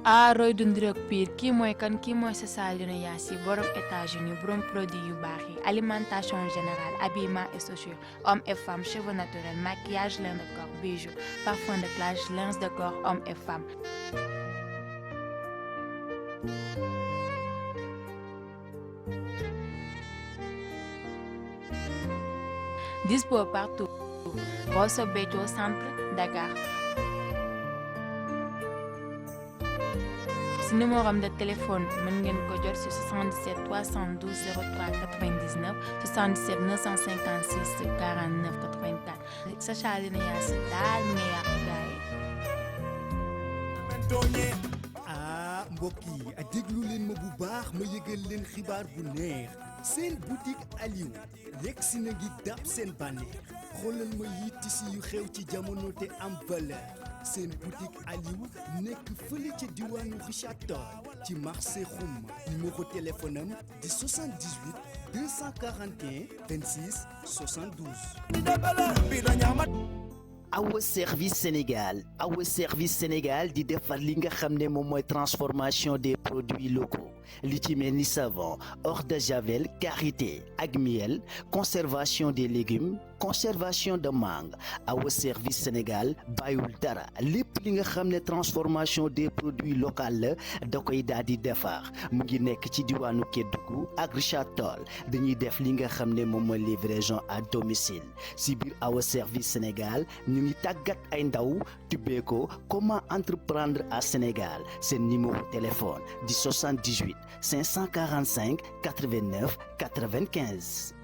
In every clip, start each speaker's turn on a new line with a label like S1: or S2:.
S1: Roy du ndirok piir kii mooy kan kii mooy sa Saliou Yaasi borom États-Unis borom produit yu baax yi alimentation générale habillement et chaussures hommes et femmes cheveux naturels maquillage lin de corps bijoux parfum de classe linge de corps hommes et femmes. Dispo partout. Rosso Béthio centre Dakar. Si numéro am de téléphone mën ngeen ko jot si 77 312 03 99 77 956 49 84 sa Saliou Yaasi daal mi ngi yàq gaay
S2: yi. mbokk yi déglu leen ma bu baax ma yëgal leen xibaar bu neex seen boutique Aliou yegg si na ngi dab seen bànneex xoolal ma yi tisi yu xew ci jamono te am valeur seen boutique Aliou nekk fële ca diwaanu Richard Toll ci marché Xuma numéro téléphone am di 78 241 26 72.
S3: Awa Service Sénégal di defar li nga xam ne moom mooy transformation des produits locaux li ci mel ni savon eau de javel karité ak miel conservation des légumes conservation de mangue Awa Service Sénégal bàyyiwul dara lépp li nga xam ne transformation des produits locaux la da koy daal di defar mu ngi nekk ci diwaanu Kédougou ak Richard Toll dañuy def li nga xam ne moom mooy livraison à domicile si biir Awa Service Sénégal ñu ngi tàggat ay ndaw tubbee ko comment entreprendre à Sénégal seen numéro téléphone di 78 545 89 95.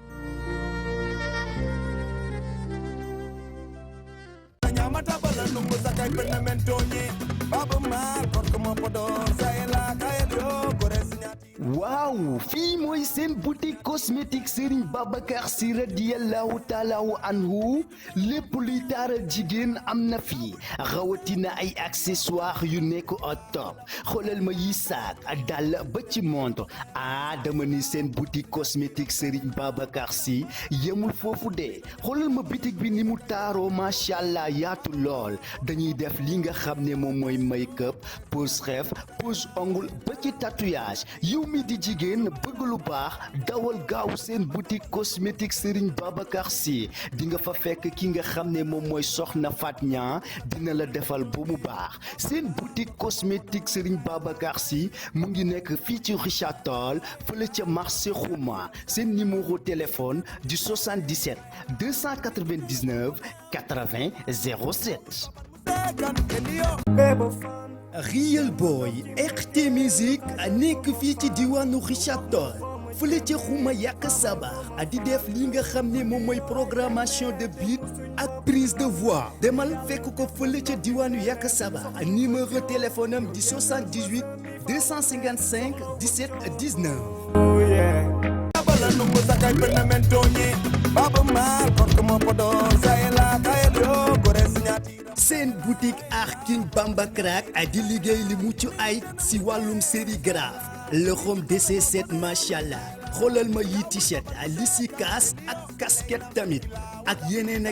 S3: waaw fii mooy seen boutique cosmétique Serigne Babacar Sy radiyallahu taala anhu lépp luy taaral jigéen am na fi rawatina ay accessoires yu nekk au top xoolal ma yi saak dàll ba ci montre dama ni seen boutique cosmétique Serigne Babacar Sy yemul foofu de xoolal ma boutique bi ni mu taaroo macha allah yaatu lool dañuy def li nga xam ne moom mooy make-up pose rêve pose ongle ba ci tatouage yow mi di jigéen bëgg lu baax dawal gaaw seen boutique cosmétique Serigne Babacar Sy di nga fa fekk ki nga xam ne moom mooy soxna Fat Niang dina la defal ba mu baax seen boutique cosmétique Serigne Babacar Sy mu ngi nekk fii ci Richard Toll fële ca marché Xuma seen numéro téléphone du 77 299 80 07.
S2: Real Boy RT Musique nekk fii ci diwaanu Richard Toll fële ca Xuma yàq sabar di def li nga xam ne moom mooy programmation de beat ak prise de voix demal fekk ko fële ca diwaanu yàq sabar numéro téléphone am di 78 255 17 19. seen boutique Art King Bamba Crack di liggéey li mucc ay si wàllum sérigraphe loxoom DC7 macha allah xoolal ma yi t-shirt li si kaas ak casquette tamit ak yeneen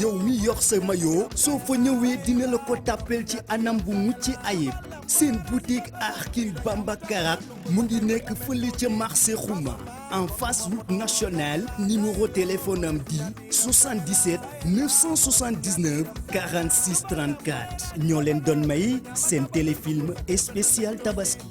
S2: yow mi yor sa maillot soo fa ñëwee dina la ko tàppel ci anam bu mucc ayib seen boutique Art King Bamba Crack mu ngi nekk fële ca marché Xuma en face route nationale numéro téléphone am di 77 979 46 34 ñoo leen doon may seen téléfilm spécial Tabaski.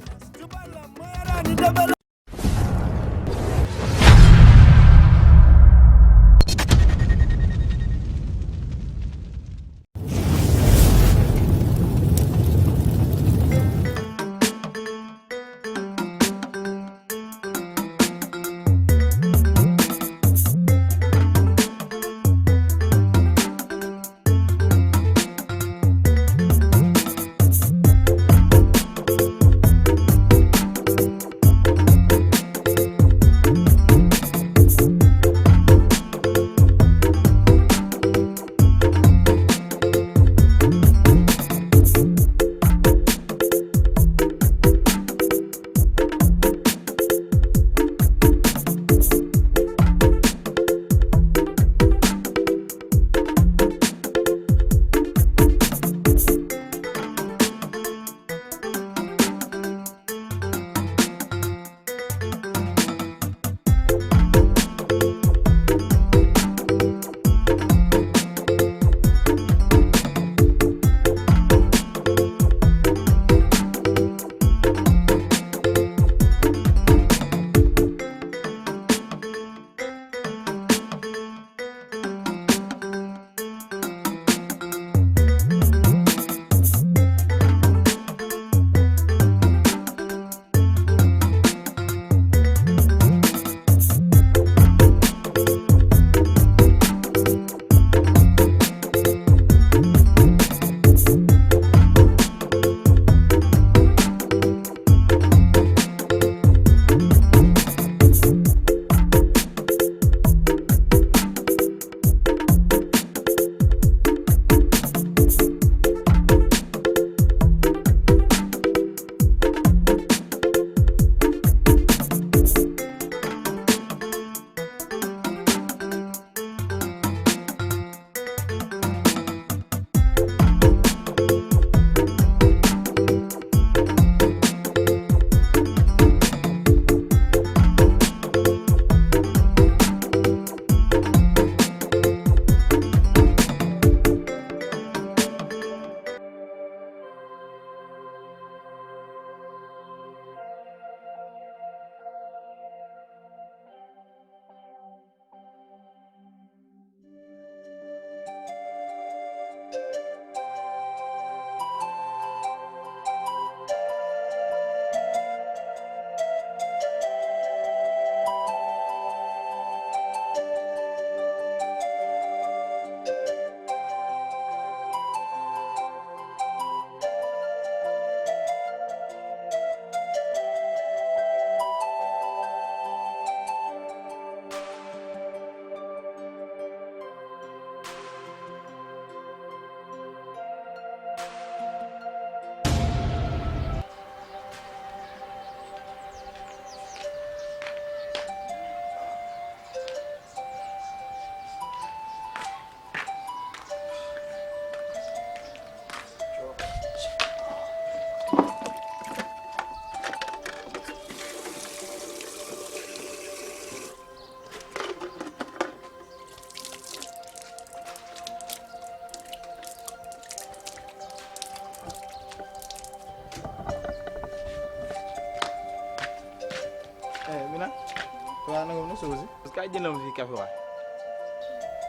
S4: nga suusi parce que ay jëndam fi café waay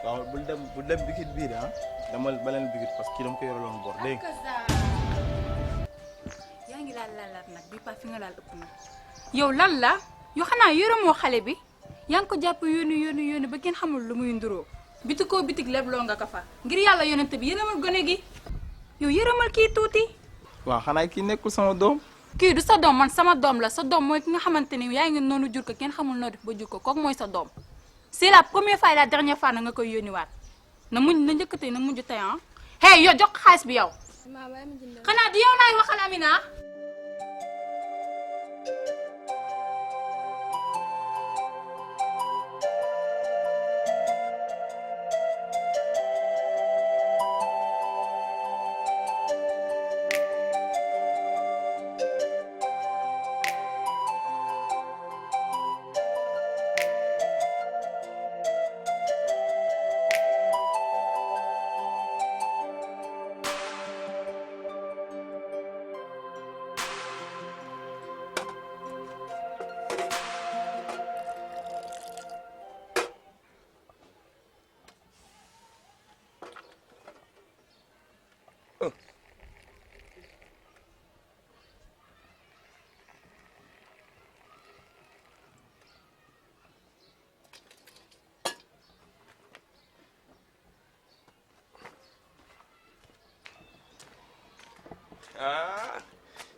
S4: waaw bul dem bikit bii de dama baleen bikit parce que kii dama ko yoraloon bor dégg
S5: yaa ngi laal nag bi pas fi nga laal ëpp na yow lan la yoo xanaa yërëmoo xale bi yaa ngi ko jàpp yónni ba kenn xamul lu muy nduroo bitikoo bitik lebloo nga ko fa ngir yàlla yonente bi yërëmal gone gi yow yërëmal kii tuuti
S4: waaw xanaa kii nekkul sama doom
S5: kii du sa doom man sama doom la sa doom mooy ki nga xamante ni yaa ngi noonu jur ko kenn xamul noo def ba jur ko kooku mooy sa doom c'est la première fois et la dernière fois na nga koy yónniwaat na njëkk tey na mujj tey hey yow jox xaalis bi yow xanaa di yow laay waxal Amina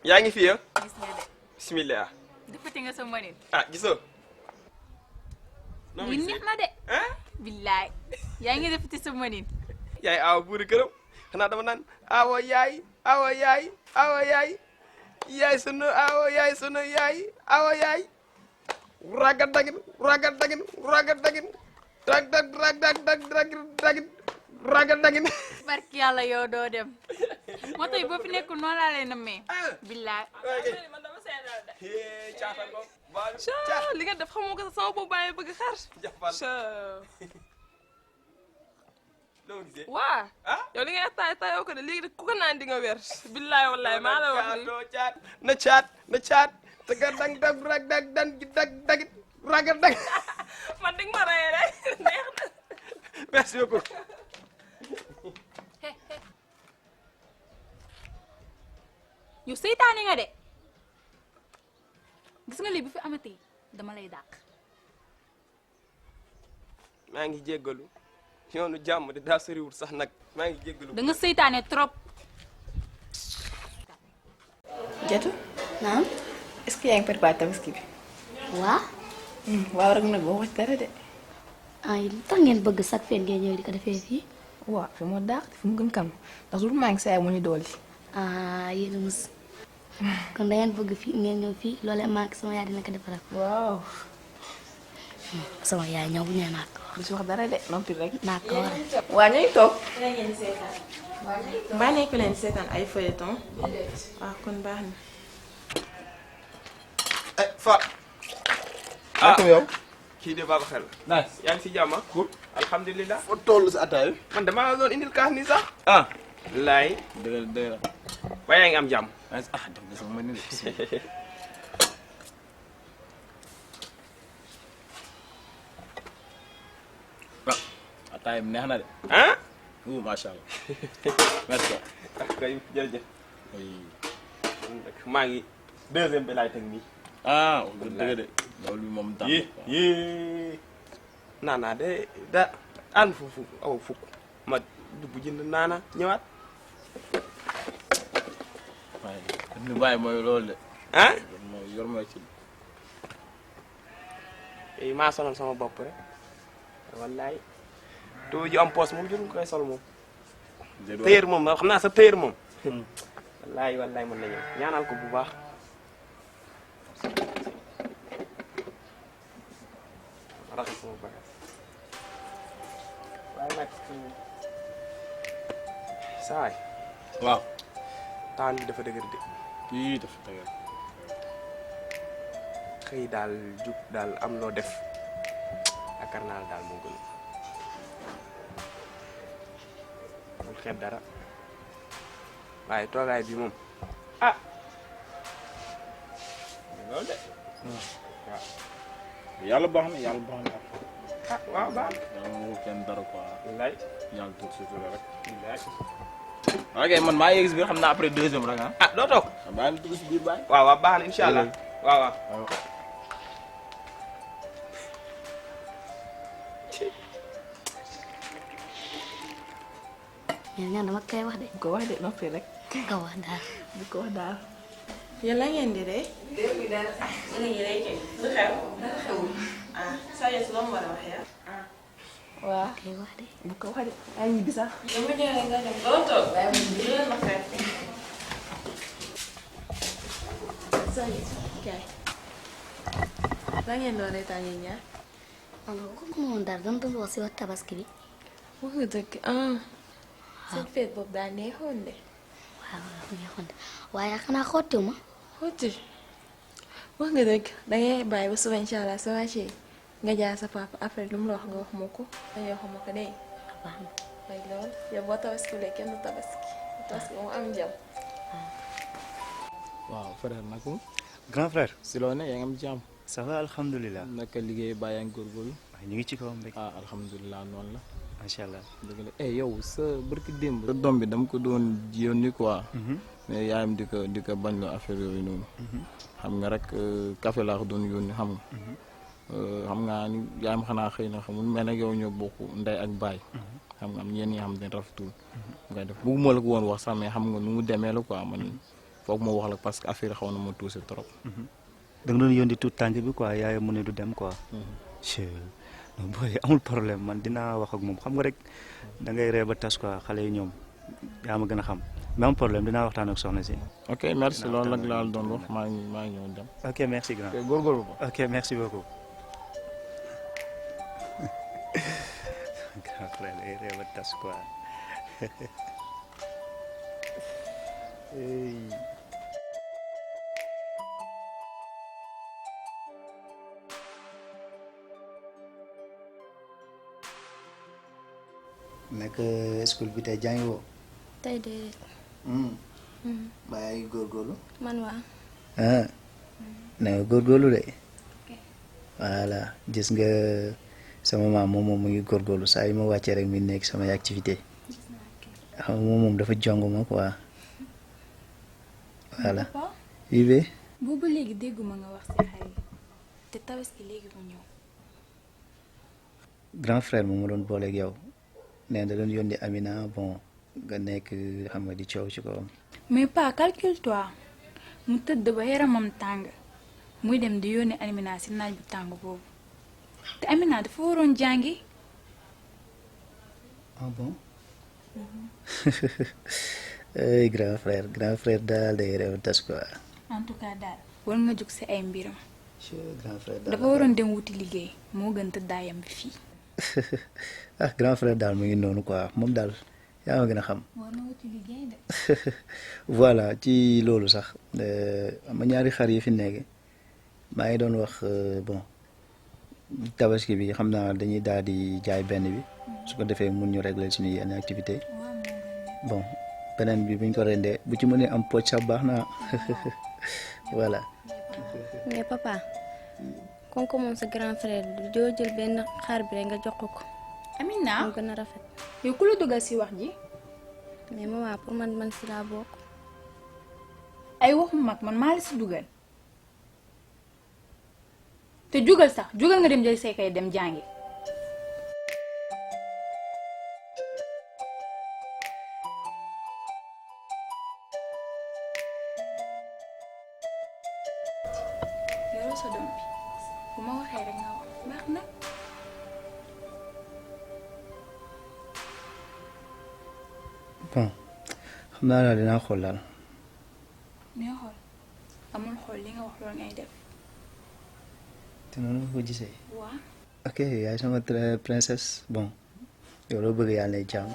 S6: yaa ngi fi ya
S5: gis nga de
S6: bismillah
S5: defati nga sa mënin
S6: gisoo
S5: li neex na de billaay yaa ngi defati sa mënin
S6: yaay awa buuri këram xanaa dama naan awa yaay yaay sunu awa yaay awa yaay ragat dagin ragat dagin
S5: barki yàlla yow doo dem moo tax boo fi nekkul noonu laa lay nammee billaay
S7: man dama seetal de
S6: caata ko
S7: li nga def xamoo ko sa sama boobu bàyyi bëgg xar waa yow li ngay tayoo ko de léegi de ku ko naan di nga wér billaay wallaay maa la wax
S6: na caat te ga dag dagit ragat dag
S7: man di nga ma reyee rek neex na
S6: merci beaucoup
S5: yow seytaane nga de gis nga lii bu fi amatee dama lay dàq
S6: maa ngi jéggalu yoonu jàmm de daa soriwul sax nag maa ngi jéggalu
S5: da nga seytaane trop
S8: Jatu
S9: naam
S8: est-ce que yaa ngi préparé tabaski bi
S9: waa
S8: waaw rek nag boo wax dara de
S9: ay lu tax ngeen bëgg chaque fête ngeen ñëw di ko defee fii
S8: waaw fi moo daax fi mu gën kam ndax lu maa ngi saa mu ñu dooli
S9: yéen a mus kon da ngeen bëgg fii ngeen ñëw fii loolee maa sama yaay dina ko defaral
S8: waaw
S9: sama yaay ñëw bu ñëwee naa ko
S8: du si wax dara de noppi rek
S9: naa ko war
S8: waa ñooy toog
S7: mbaa nekk leen seetaan ay feuilleton waaw kon baax na
S6: fa
S4: yow
S6: kii de baa ko xel
S4: nice
S6: yaa ngi si jàmm
S4: cool
S6: alhamdulilah
S4: foo toll sa ataay
S6: man damaa doon indil kaas ni sax laay
S4: dëgg la
S6: waaye yaa ngi am jàmm
S4: dem na sama mën ni ataay neex na de macha allah merci
S6: kay jërëjëf maa ngi deuxième bi laay teg nii
S4: dëgg de loolu bi moom daan
S6: naanaa de da ànd foofu aw fukk ma dugg jënd naana ñëwaat
S4: waaye ni bàyyi mooy loolu de mooy yor mooy ci
S6: maa sonal sama bopp rek wallaay to ju am poos moom jëruñ koy sol moom téyër moom xam naa sa téyër moom wallaay mën na ñëw ñaanal ko bu baax raxas sama bagage waaye nag saay
S4: waaw
S6: temps bi dafa dëgër de
S4: yii dafa dëgër
S6: xëy daal jug daal am loo def yaakaar naa daal moo gën bul xeeb dara waaye toogaay bi moom loolu de waaw
S4: yàlla baax na yàlla baax na.
S6: ah waaw baax
S4: yàlla moo kenn dara quoi.
S6: wallaay
S4: yàlla tuut surtout rek.
S6: wallaay
S4: ok man maa yegg si biir xam naa après deuxième rek ah.
S6: ah doo toog
S4: baa ngi dugg si biir baay.
S6: waaw waaw baax na incha allah waaw waaw
S9: mais ñaan dama koy wax de.
S8: bu ko wax de noppi rek.
S9: ko wax daal.
S8: bu ko wax daal.
S7: yéen la ngeen di de.
S8: léegi dara.
S7: ñu ngi lay kay. lu xew. dara xewul. ah saa yëg loo mu war a wax yaa.
S8: waaw
S9: koy wax de.
S8: bu ko wax de ay ñibbi sax.
S7: dama ñëwee nga dem doo toog. waaye mu ngi leen ma fekk.
S8: saa yi kay. la ngeen doon reetaan yi ñaar.
S9: alors kooku moom daal dama doon wax si wax tabaski bi.
S8: wax nga dëgg ah. seen fête boobu daa neexoon de.
S9: waaw waaw neexoon de waaye xanaa xottiw ma.
S8: xotti wax nga dëgg dangay bàyyi ba suba incha allah sa wàccee nga jaar sa papa après lu mu la wax nga wax ma ko dañoo wax ma ko de.
S9: baax na.
S8: mooy loolu yow boo tabaskiwulee kenn du tabaski mu am jàmm.
S4: waaw frère nag moom.
S10: grand frère.
S4: si loo ne yaa ngi am jàmm.
S10: ça va alhamdulilah.
S4: naka liggéey bàyyi yaa ngi góorgóorlu.
S10: waaw ñu ngi ci kawam rek.
S4: ah alhamdulilah noonu la.
S10: macha allah.
S4: dëgg la yow sa barki démb. sa doom bi dama ko doon yónni quoi. mais yaayam di ko bañ la affaire yooyu noonu. xam nga rek café laa ko doon yónni xam nga. xam nga ni yaayam xanaa xëy na xamul mais nag yow ñoo bokk ndey ak baay. xam nga am ñenn ñi xam ne rafetul. ngay def bugguma la ko woon wax sax mais xam nga nu mu demee la quoi man foog ma wax la parce que affaire xaw na ma tuuse trop.
S10: da nga doon yónni tout tànk bi quoi yaayam mu ne du dem quoi. non booy amul problème man dinaa wax ak moom xam nga rek da ngay ree ba tas quoi xale yi ñoom yaa ma gën a xam mais amul problème dinaa waxtaan ak soxna si.
S4: ok merci loolu nag laa doon wax maa ngi ñëw dem.
S10: ok merci grand.
S4: ok góorgóorlu ko.
S10: ok merci beaucoup. grand frère day ree ba tas quoi.
S11: nekk school bi tey jàngi woo.
S9: tey de.
S11: mbaa yaa ngi góorgóorlu.
S9: man waa.
S11: na nga góorgóorlu de. voilà gis nga sama maam moom mu ngi góorgóorlu saa yu ma wàccee rek mi nekk samay activité xam nga moom dafa jong ma quoi voilà. Yves.
S5: boobu léegi dégguma nga wax si xar yi te tabaski léegi mu ñëw.
S11: grand frère moom ma doon booleeg yow nee da doon yónni Amina bon nga nekk xam nga di coow ci kawam.
S5: mais pas calcule-toi mu tëdd ba yaramam tàng muy dem di yónni Amina si naaj bu tàng boobu te Amina dafa waroon jàngi.
S11: ah bon. ay grand frère daal day réew tas quoi.
S5: en tout cas daal war nga jóg si ay mbiram.
S11: grand frère daal
S5: dafa waroon dem wuti liggéey moo gën tëddaayam bi fii.
S11: ah grand frère daal mu ngi noonu quoi moom daal yaa ma gën a xam.
S5: war na wuti liggéey de.
S11: voilà ci loolu sax ma ñaari xar yi fi nekk maa ngi doon wax bon tabaski bi xam naa dañuy daal di jaay benn bi su ko defee mun ñu régler suñu yenn activité bon beneen bi buñ ko rendee bu ci mënee am poche sax baax na voilà.
S9: mais papa kon ko moom sa grand frère joo jël benn xar bi rek nga jox ko.
S5: Amina
S9: moo gën a rafet.
S5: yow ku la dugal si wax ji.
S9: mais maman pour man si laa bokk.
S5: ay waxu mag man maa la si dugal te jugal sax jugal nga dem jël say kay dem jàngi. yoroo sa doom bi bu ma waxee rek nga wax baax na.
S11: bon xam naa daal dinaa xool daal.
S5: nee xool amul xool li nga wax loolu ngay def.
S11: te noonu nga ko gisee.
S5: waa
S11: ok yaay sama princesse bon yow loo bëgg yàlla nay jàmm.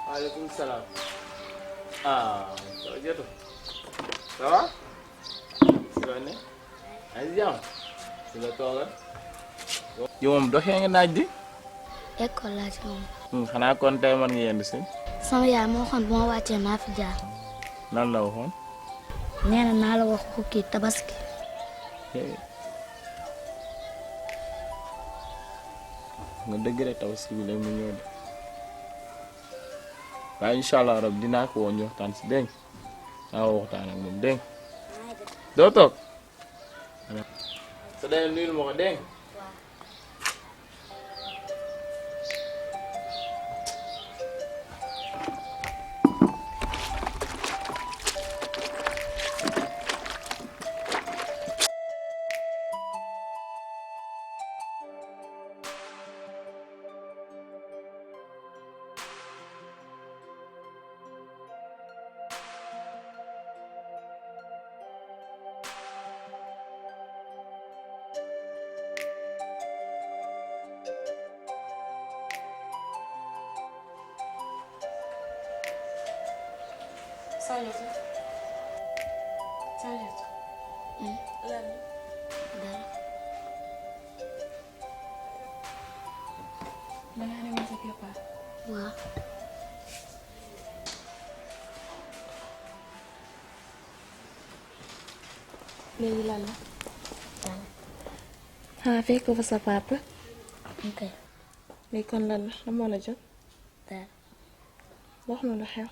S4: waaleykum salaam. ah soo jotu. ça va. si la ne. ay jàmm. si la tooga. yow moom doxee nga naaj di.
S9: école laa ci moom.
S4: xanaa kon tey man nga yendu si.
S9: sama yaay moo waxoon bu ma wàccee naa fi jaar.
S4: lan la waxoon.
S9: nee na naa la wax ko kii tabaski.
S4: nga dëgg rek tabaski bi léegi mu ñëw de waaye incha allah rab dinaa ko woon ñu waxtaan si dégg nga naa waxtaan ak moom dégg nga doo toog. sa day nuyul ma ko dégg nga.
S8: Sadio. Sadio. Lan.
S9: dara.
S8: da ngaa demoon sa keppaar.
S9: waaw.
S8: léegi lan la. ah fekk fa sa papa.
S9: ok.
S8: léegi kon lan la moo la jot.
S9: dara.
S8: wax na lu xew.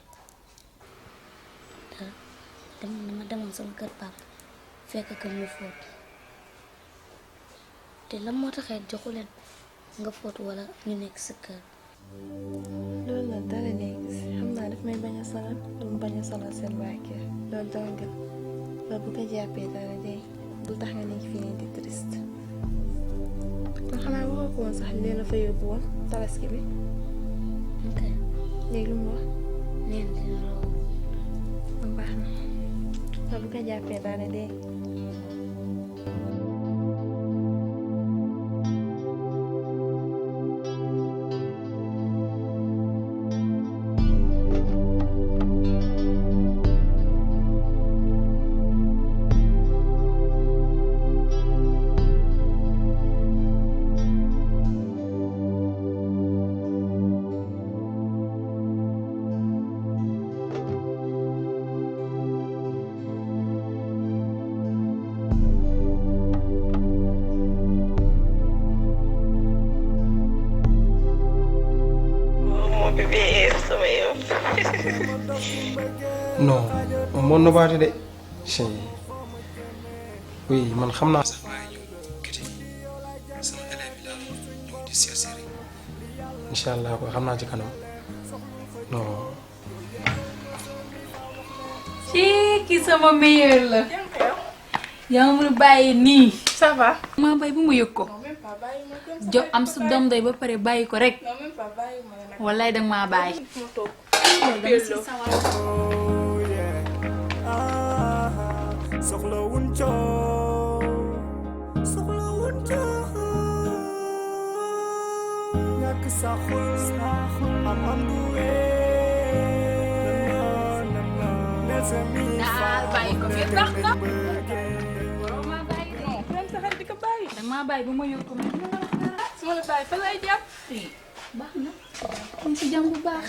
S9: dama demoon sama kër papa fekk ko muy fóot te lan moo taxee joxu leen nga fóot wala ñu nekk sa kër.
S8: loolu la dara léegi xam naa daf may bañ a sonal dama bañ a sonal seen waa kër loolu dama gën loolu bu ko jàppee dara de bul tax nga nekk fii nii di triste kon xanaa waxoo ko woon sax leen la fa yóbbu woon tabaski bi.
S9: ok.
S8: léegi lu mu wax.
S9: nee na dina la woo.
S8: baax na loolu bu ko jàppee dara de.
S6: non moo nobaate de oui man xam naa sax maa ngi ñëw kiti sama élève bi daal ñëw di seet si rek incha allah ko xam naa ci kanam non.
S5: kii sama meilleur la. yaa ngi bàyyi nii.
S8: ça va.
S5: maa bàyyi bu ma yëg ko. jo am sa doom day ba pare bàyyi ko rek. wallaay danga maa bàyyi.
S12: soxlawun coow soxlawun coow ñàkk saxul am du
S5: bàyyi ko fi tax na. danga maa bàyyi bu ma yëg ko mais dina la wax dara.
S8: su ma la bàyyi fa lay jàpp.
S5: baax na. mu ngi si jàmm bu baax.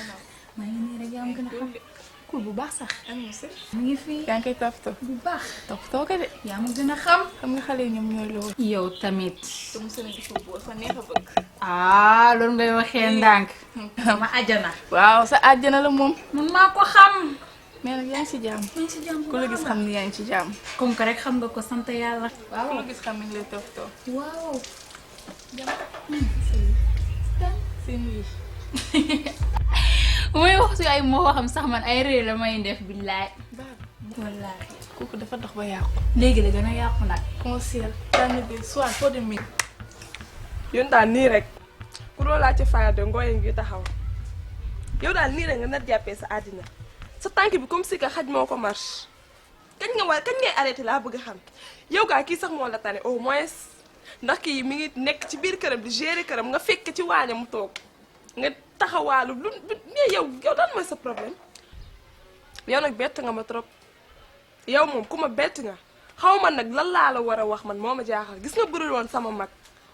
S5: maa ngi nii rek yaa am gën a xam. cool bu baax sax. mu ngi fi.
S8: yaa ngi koy toppatoo.
S5: bu baax.
S8: toppatoo ko de.
S5: yaa ma gën a xam.
S8: xam nga xale yi ñoom ñooy loolu.
S5: yow tamit.
S8: te mu sëne di ko boo sa neex a bëgg.
S5: loolu ngay waxee ndànk. ma àjjana.
S8: waaw sa àjjana la moom.
S5: mun maa ko xam.
S8: mais nag yaa ngi si jàmm.
S5: yaa ngi si jàmm
S8: ku la gis xam ni yaa ngi ci jàmm.
S5: comme que rek xam nga ko sant yàlla.
S8: waaw ku la gis xam ni lay toppatoo.
S5: waaw. mooy wax si ay moo xam sax man ay réer la may def billaay.
S8: wallaahi kooku dafa dox ba yàqu.
S5: léegi la gën a yàqu nag.
S8: conseil tànn bi soit foo dem mi. yoon daal nii rek ku doon laajte faya de ngooye ngi taxaw yow daal nii rek nga nar jàppee sa àddina sa tànk bi comme si que xaj moo ko marche kañ ngay arrêté laa bëgg a xam yow gaa kii sax moo la tane au moins ndax kii mi ngi nekk ci biir këram di gérer këram nga fekk ci waañam mu toog nga taxawaalu lu mais yow daan mooy sa problème yow nag bett nga ma trop yow moom ku ma bett nga xaw ma nag lan laa la war a wax man moo ma jaaxal gis nga burul woon sama mag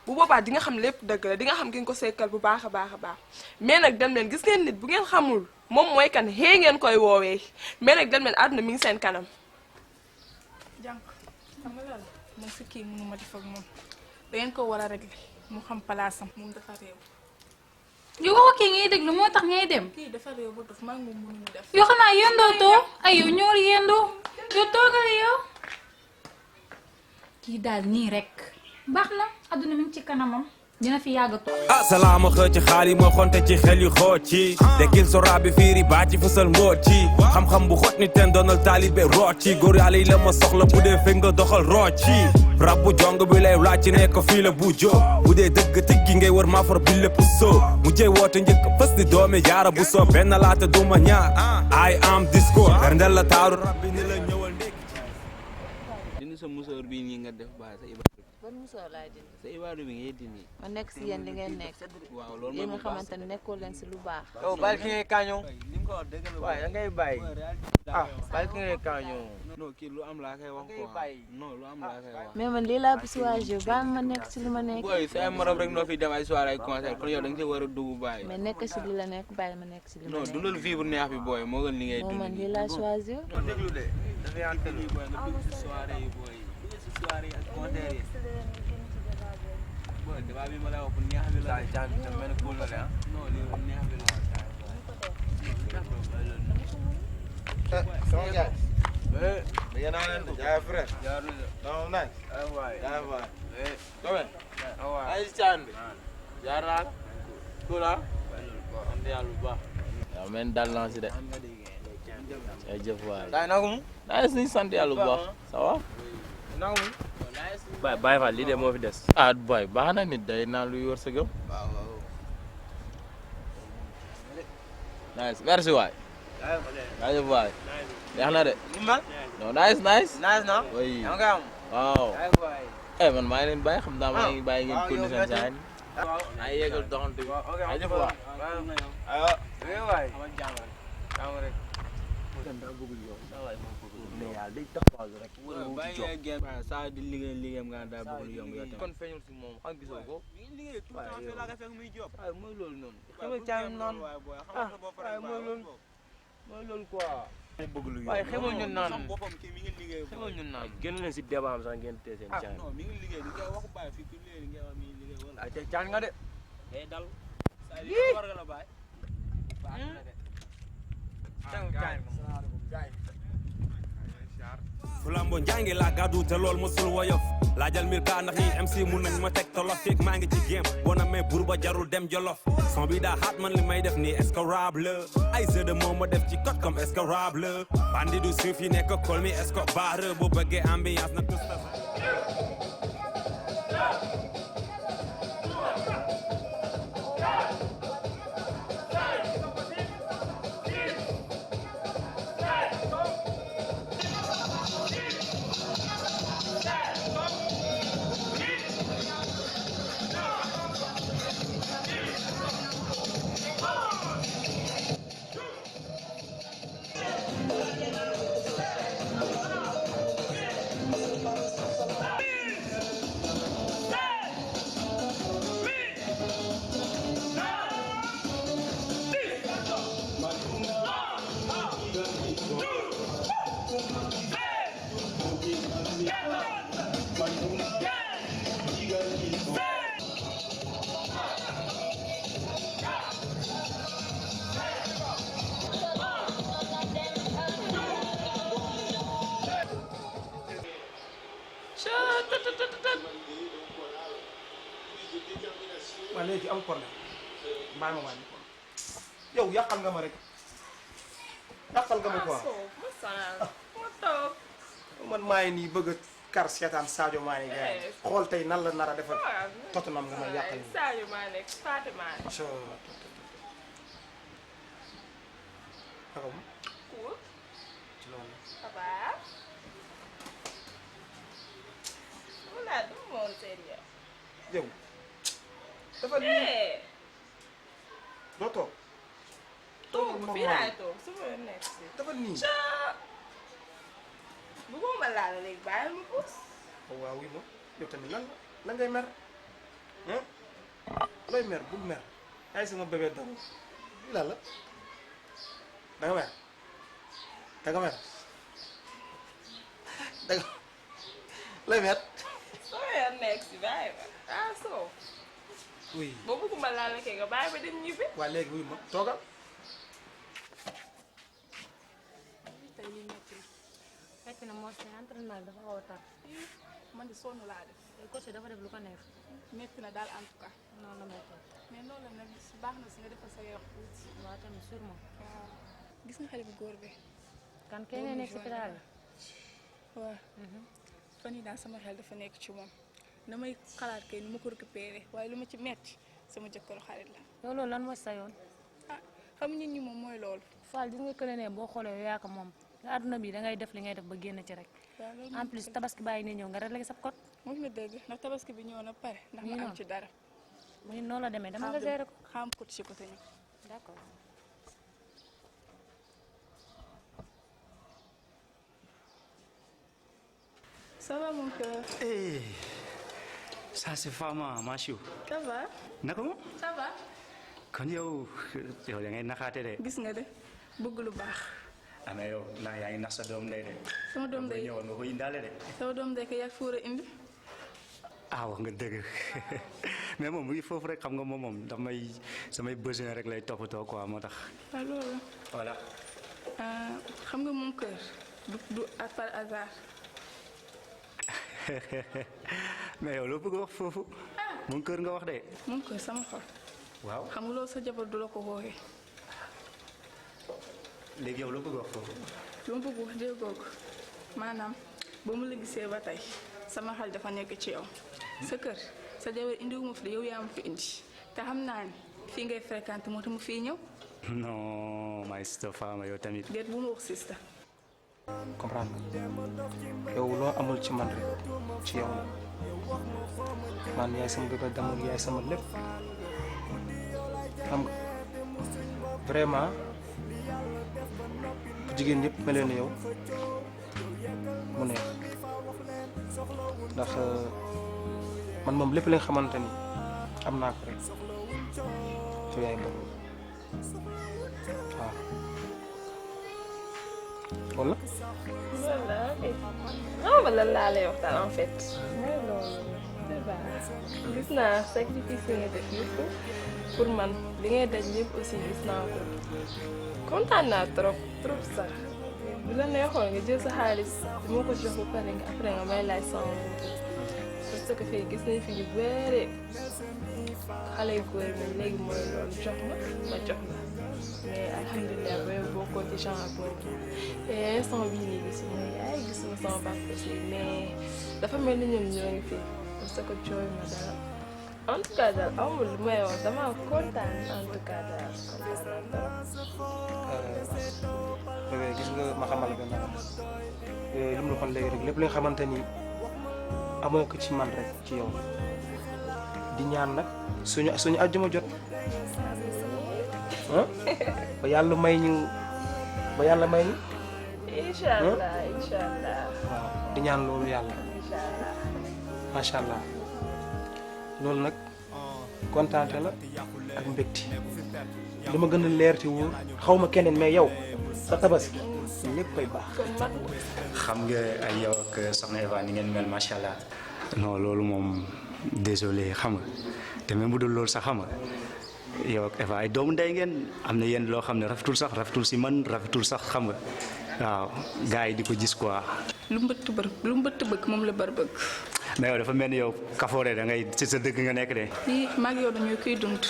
S8: bu boobaa di nga xam lépp dëgg la di nga xam ki nga ko sekkal bu baax a baax a baax mais nag dem leen gis ngeen nit bu ngeen xamul moom mooy kan xëy ngeen koy woowee mais nag dem leen àdduna mi ngi seen kanam.
S5: jànk xam nga lan man si kii mënu ma def ak moom da ngeen ko war a régler mu xam palaasam moom dafa réew.
S13: yow waxu kii ngay déglu moo tax ngay dem.
S5: kii dafa réew ba dof maa ngi moom mënuñu def.
S13: yoo xanaa yëndoo too ay yow ñoor yëndoo yow toogal yow. kii daal nii rek baax na adduna mi ngi ci kanamam dina fi yàgg toog.
S14: asalaama xëcc xaal yi moo xonte ci xel yu xoot ci dekkil so rabi fiiri baa ci fësal mboot ci xam-xam bu xot ni ten doonal taalibe root ci góor yàlla yi la ma soxla bu dee fekk nga doxal root ci rab bu jong bi lay laaj ci ne ko fii la bu joo bu dee dëgg tëggi ngay wër maa far bi lépp soo mu jëy woote njëkk fës di doomi jaara bu soo benn laata duma ñaar I am discours berndel la taaru rabbi ni la ñëwal ndékk
S15: dindi sa musóor bii nii nga def baa sa
S16: ban musóor laay dindi.
S15: sa ibaadu bi ngay dindi.
S16: ma nekk si yéen li ngeen nekk.
S15: waaw loolu
S16: yéen nga xamante ne nekkoo leen si lu baax.
S15: yow bàyyi ki ngay kaañoo. waaye da ngay bàyyi. bàyyi ki ngay kaañoo. non kii lu am laa koy wax quoi. non lu am laa koy wax.
S16: mais man lii laa persuagé ba ma nekk si li ma nekk.
S15: booy sa morom rek noo fi dem ay soirée ay concert kon yow da nga ci war a dugg bàyyi.
S16: mais nekk si li la nekk bàyyi ma nekk si li ma nekk.
S15: non dundal vie bu neex bi booy moo gën li ngay dund.
S16: man lii laa choisir.
S15: déglu de dafay ante lii booy nga dugg si soirée yi booy si soirée yi ak concert yi. bon débat bi ma lay wax bu neex bi la. saa yi mel ni cool na de ah. non lii bu neex bi la wax.
S17: sama gars. mais yéen a ngi leen di jaay frère. non naaj.
S15: waay
S17: jaay waay.
S15: Domen.
S17: waay.
S15: ay si caan bi. jaar naa cool ah. sant yàlla bu baax.
S4: waaw men dal naa si de. ay jëf waay.
S15: daay nagu mu.
S4: daay suñu sant yàlla bu baax ça va.
S15: nagu mu.
S6: Baye Fall lii de moo fi des.
S4: ah boy baax na nit day naan luy wër sa gëm.
S15: waaw waaw.
S4: nice merci waay. jaajëf waay. neex na de.
S15: ni ma.
S4: non nice.
S15: nice na.
S4: oui
S15: yaa ngi am.
S4: waaw.
S15: waay.
S4: man maa ngi leen bàyyi xam naa maa ngi bàyyi ngeen condition saa yi. maa ngi yeggal doxantu bi. jaajëf waay.
S15: aywa waay. jàmm rek.
S6: mais yàlla day taxawal rek.
S15: bàyyi nga génn saa di liggéeyam nga daa bëgg lu yomb yow tamit.
S6: kon feeñul si moom xam gisoo ko.
S15: liggéey tout le temps fee laa koy fekk muy job. waaye mooy loolu noonu. xamal caayam naan waaye mooy loolu quoi.
S6: bëgg lu yomb
S15: waaye xamal ñu naan
S6: xamal ñu naan génn leen si débat am sax ngeen tee seen caan.
S15: non mi ngi liggéey di nga wax bàyyi fii ku liggéey di nga wax mi ngi liggéey wala.
S6: ah te caan nga de.
S15: day dal. saa yi war nga la bàyyi. baax na de.
S14: Flambo njàngi laa gàddu te lool mosul woyof laajal mir ka ndax yi MC mun nañ ma teg tolof feeg maa ngi ci game boo na mais bur ba jarul dem jolof son bi daa xaat man li may def nii escorable ay jeu de mots ma def ci code comme escorable bandi du suuf yi nekk kol mi escobar boo bëggee ambiance na tous
S17: waaw léegi am problème bàyyi ma wàññi ko yow yàqal nga ma rek yàqal nga ma quoi man maa ngi nii bëgg a kar seetaan Sadio Mané gars yi xool tey nan la nar a defal Tottenham nga ma yàqal nii.
S8: Sadio Mané Fatou Mané.
S17: naka mu.
S8: cool.
S17: ci loolu.
S8: ça va. wala du ma woon sérieux.
S17: yow. dafa nii. doo toog.
S8: toog fii laay toog su ma nekk si.
S17: dafa nii.
S8: bu ma laal léegi bàyyi ma puus.
S17: waaw oui moom yow tamit lan la ngay mer. looy mer bul mer ay sama bébé doom lii lan la da nga mer da nga mer da nga looy mer.
S8: soo yor nekk si bàyyi ba ah soo.
S17: oui
S8: boo bëgguma laal la kay nga bàyyi ba dem ñibbi.
S17: waa léegi wuyu ma toogal.
S5: tey lii métti na.
S16: fekk na moo si entraînement bi dafa xaw a tar.
S5: man di sonn laa def.
S16: tey coach dafa def lu ko neex.
S5: métti na daal en tout cas.
S16: noonu la métti.
S5: mais loolu la nag baax na si nga defal sa yaram tuuti.
S16: waaw tamit sûrement.
S5: waaw gis nga xale bu góor bi.
S16: kan kay ngay nekk si pédale.
S5: waaw. fan yii daal sama xel dafa nekk ci moom damay xalaat kay nu ma ko récupéré waaye lu ma ci metti sama jëkkëru xarit la.
S16: yow loolu lan mooy sa yoon.
S5: ah xam nit ñi moom mooy loolu.
S16: Fall gis nga kële ne boo xoolee yow yaa ko moom nga àdduna bi dangay def li ngay def ba génn ci rek. en plus tabaski bàyyi ne ñëw nga réglé sa code.
S5: moom la dëgg ndax tabaski bi ñëw na pare ndax ma am ci dara.
S16: muy noonu la demee dama nga gérer ko.
S5: xam ko ci côté ñu.
S16: d'accord.
S5: Ça va mon cœur.
S10: Hey, ça c'est Fama Machiou.
S5: Ça va.
S10: naka moom.
S5: ça va.
S10: kon yow da ngay naxaate de.
S5: gis nga de bëgg lu baax.
S10: mais yow ndax yaa ngi nax sa doom ndey de.
S5: sama doom ndey
S10: ñëwoon nga ko indaale de.
S5: sama doom ndey ko yaa fuura indi.
S10: ah wax nga dëgg mais moom mu ngi foofu rek xam nga moom damay samay besoin rek lay toppatoo quoi moo tax.
S5: waaw loolu.
S10: voilà.
S5: xam nga mon cœur du par hasard.
S10: mais yow loo bëgg a wax foofu. mon kër nga wax de.
S5: mon kër sama xol.
S10: waaw
S5: xam nga loolu sa jabar du la ko woowee.
S10: léegi yow loo bëgg a wax foofu.
S5: lu ma bëgg wax déggoo ko maanaam ba mu la gisee ba tey sama xel dafa nekk ci yow. sa kër sa jabar indiwuma fi de yow yaa ma fi indi te xam naa ni fii ngay fréquenté moo tax mu fii ñëw.
S10: non my sister Fama yow tamit.
S5: déet bu ma wax sista.
S17: comprendre yow loo amul ci man rek ci yow la man yaay sama bébé d'amour yaay sama lépp xam nga vraiment bu jigéen ñëpp melee na yow mu neex ndax man moom lépp la nga xamante ni am naa ko rek ci yaay boobu waaw wala.
S8: voilà ah wala laa lay waxtaan en fait. mooy loolu. gis naa sacrifice yi nga def yëpp pour man li ngay daj yëpp aussi gis naa ko kontaan naa trop trop sax bu la neexoon nga jël sa xaalis moo ko jox ba pare nga après nga may laaj sama parce que fii gis nañ fi ñu bëre xale yu góor yi léegi mooy loolu jox ma jox la mais alhamdulilah ba bokkoo ci genre boobu te instant bii nii gis nga yaay gis nga sama papa aussi mais dafa mel ni ñoom ñoo ngi fi parce que cooy ma dara en tout cas daal amul lu may wax dama kontaan en tout cas daal kontaan naa
S17: bébé gis nga ma xamal la benn li mu la waxoon léegi rek lépp li nga xamante ni amoo ko ci man rek ci yow di ñaan nag suñu àjjuma jot ba yàlla may ñu
S8: incha allah incha allah
S17: waaw di ñaan loolu yàlla
S8: incha allah
S17: macha allah loolu nag kontaante la ak mbégte li ma gën a leer ci wóor xaw ma keneen mais yow sa tabaski lépp koy baax.
S10: xam nga ay yow ak soxna Eva ni ngeen mel macha allah. non loolu moom désolé xam nga te même bu dul loolu sax xam nga yow ak Eva ay doomu ndey ngeen am na yenn loo xam ne rafetul sax rafetul si man rafetul sax xam nga waaw gars yi di ko gis quoi.
S5: lu mbëtt bëgg moom la bar bëgg.
S10: mais yow dafa mel ni yow kafoore da ngay ci sa dëgg nga nekk de.
S5: lii maag yow dañuy koy dund.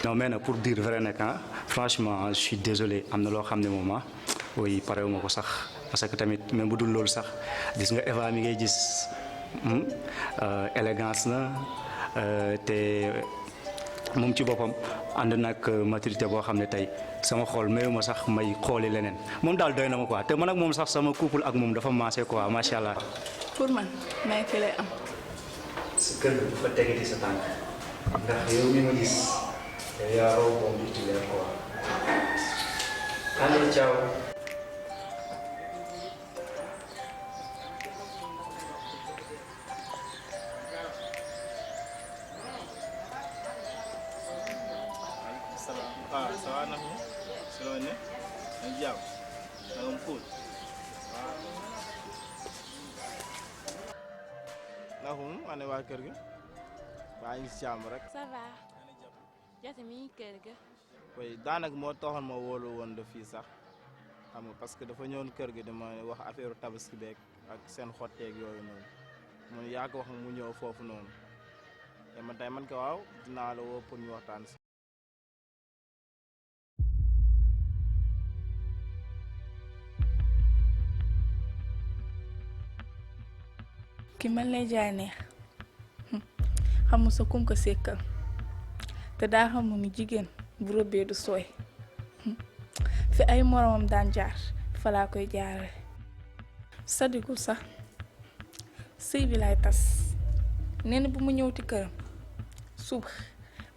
S10: non mais nag pour dire vrai nag ah franchement je suis désolé am na loo xam ne moom ah oui parewu ma ko sax parce que tamit même bu dul loolu sax gis nga Eva mi ngay gis élégance na te moom ci boppam ànd nag maturité boo xam ne tey sama xool mayuma sax may xooli leneen moom daal doy na ma quoi te man ak moom sax sama couple ak moom dafa maase quoi macha allah.
S5: pour man may fi lay am.
S10: sa kër gi fa tegati sa tànk ndax yow mi ma gis yow yaa raw moom di ci leer quoi. allez ciao.
S4: ay jàmm dama fóot naxum ane waa kër ga waa ngi si jàmm rek
S18: ça va Jati mi ngi kër ga
S4: koy daanaka moo taxoon ma wóolu woon la fii sax xam nga parce que dafa ñëwoon kër gi dama wax affaire tabaski beeg ak seen xotteeg yooyu noonu mun yaa ko wax mu ñëw foofu noonu te man tey man ko waaw dinaa la woo pour ñu waxtaan si
S8: ki man lay jaay neex xamul sa kum ko sekkal te daa xamul ni jigéen bu rëbbee du sooy fi ay moromam daan jaar fa laa koy jaarale sadigul sax sëy bi laay tas nee na bu mu ñëwti këram suba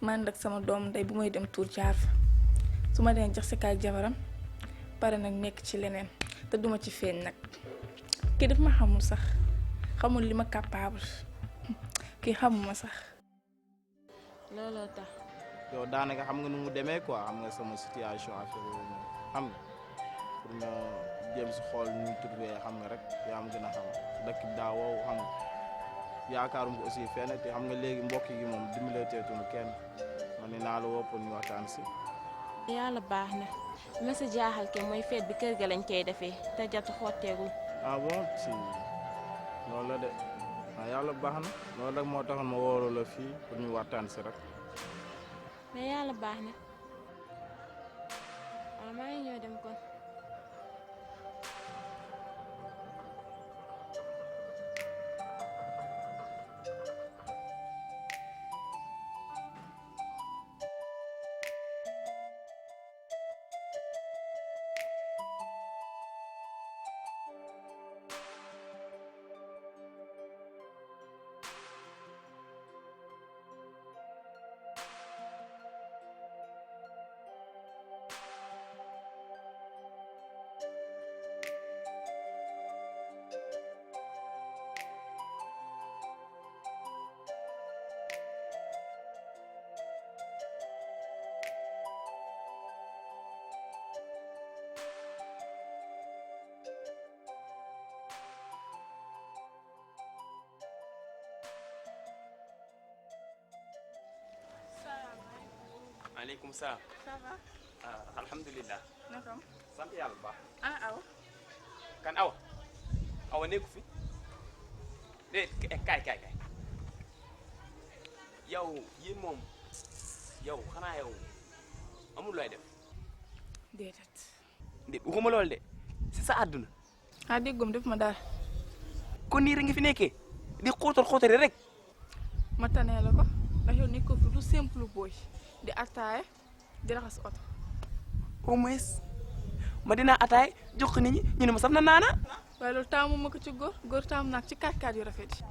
S8: man ak sama doom ndey bu may dem tuur jaar fa su ma dee jax si kaay jabaram pare nag nekk ci leneen te duma ci feeñ nag kii daf ma xamul sax xamul li ma capable kii xamuma sax
S18: looloo tax
S4: yow daanaka xam nga nu mu demee quoi xam nga sama situation affaire yooyu noonu xam nga pour nga jéem si xool nu ñu trouvé xam nga rek yaa am gën a xam dëkk bi daa wow xam nga yaakaarum ko aussi fenn te xam nga léegi mbokk yi moom dimbalee kenn man ni naa la woo pour ñu waxtaan si
S18: yàlla baax na ma sa jaaxal ke mooy feet bi kër ga lañ koy defee te Jatu xotteegul
S4: ah bon si loolu la de ah yàlla baax na loolu rek moo taxoon ma wóolu la fii pour ñu waxtaan si rek
S18: mais yàlla baax na waaw maa ngi ñëw dem kon
S6: maaleykum salaam.
S8: ça va.
S6: ah alhamdulilah.
S8: naka am.
S6: sant yàlla bu baax.
S8: ah aw.
S6: kan awa. awa nekku fi. déedéet kaay. yow yéen moom yow xanaa yow amul looy def.
S8: déedéet.
S6: waxuma loolu de si sa àdduna.
S8: ah déggum def ma daal.
S6: kon nii rek nga fi nekkee di xóotari rek.
S8: ma tanee la ko ndax yow nekkoo fi lu simple booy di attaaye di raxas oto.
S6: au moins ma dinaa attaaye jox ko nit ñi ñu ne ma saf na naana.
S8: waaye loolu taamu ma ko ci góor taamu naag ci 4x4 yu rafet yi.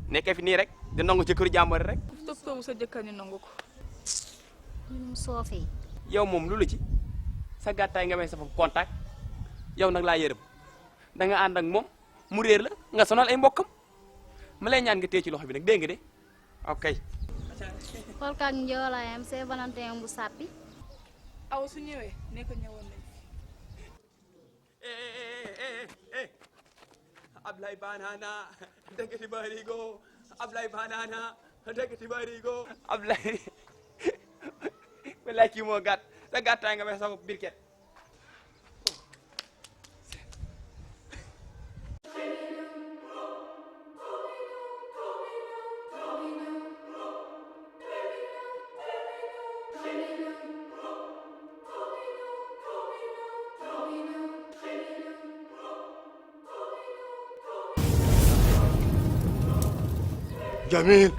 S6: nekkee fi nii rek di nangu ci këru jàmbur rek.
S8: fu toog sa jëkkër ñu nangu ko.
S9: ñun soofee.
S6: yow moom lu la ci sa gàttaay nga may sa foofu contact yow nag laa yërëm da nga ànd ak moom mu réer la nga sonal ay mbokkam ma lay ñaan nga téye ci loxo bi nag dégg nga de ok.
S9: xool kaag njoolaayam c'est Valentin bu sàppi.
S8: aw su ñëwee ne ko ñëwoon nañ fi.
S6: Ablay banana dëggati barigo Ablay banana dëggati barigo Ablay wallaay kii moo gàtt sa gàttaay nga may sa birket. Jamil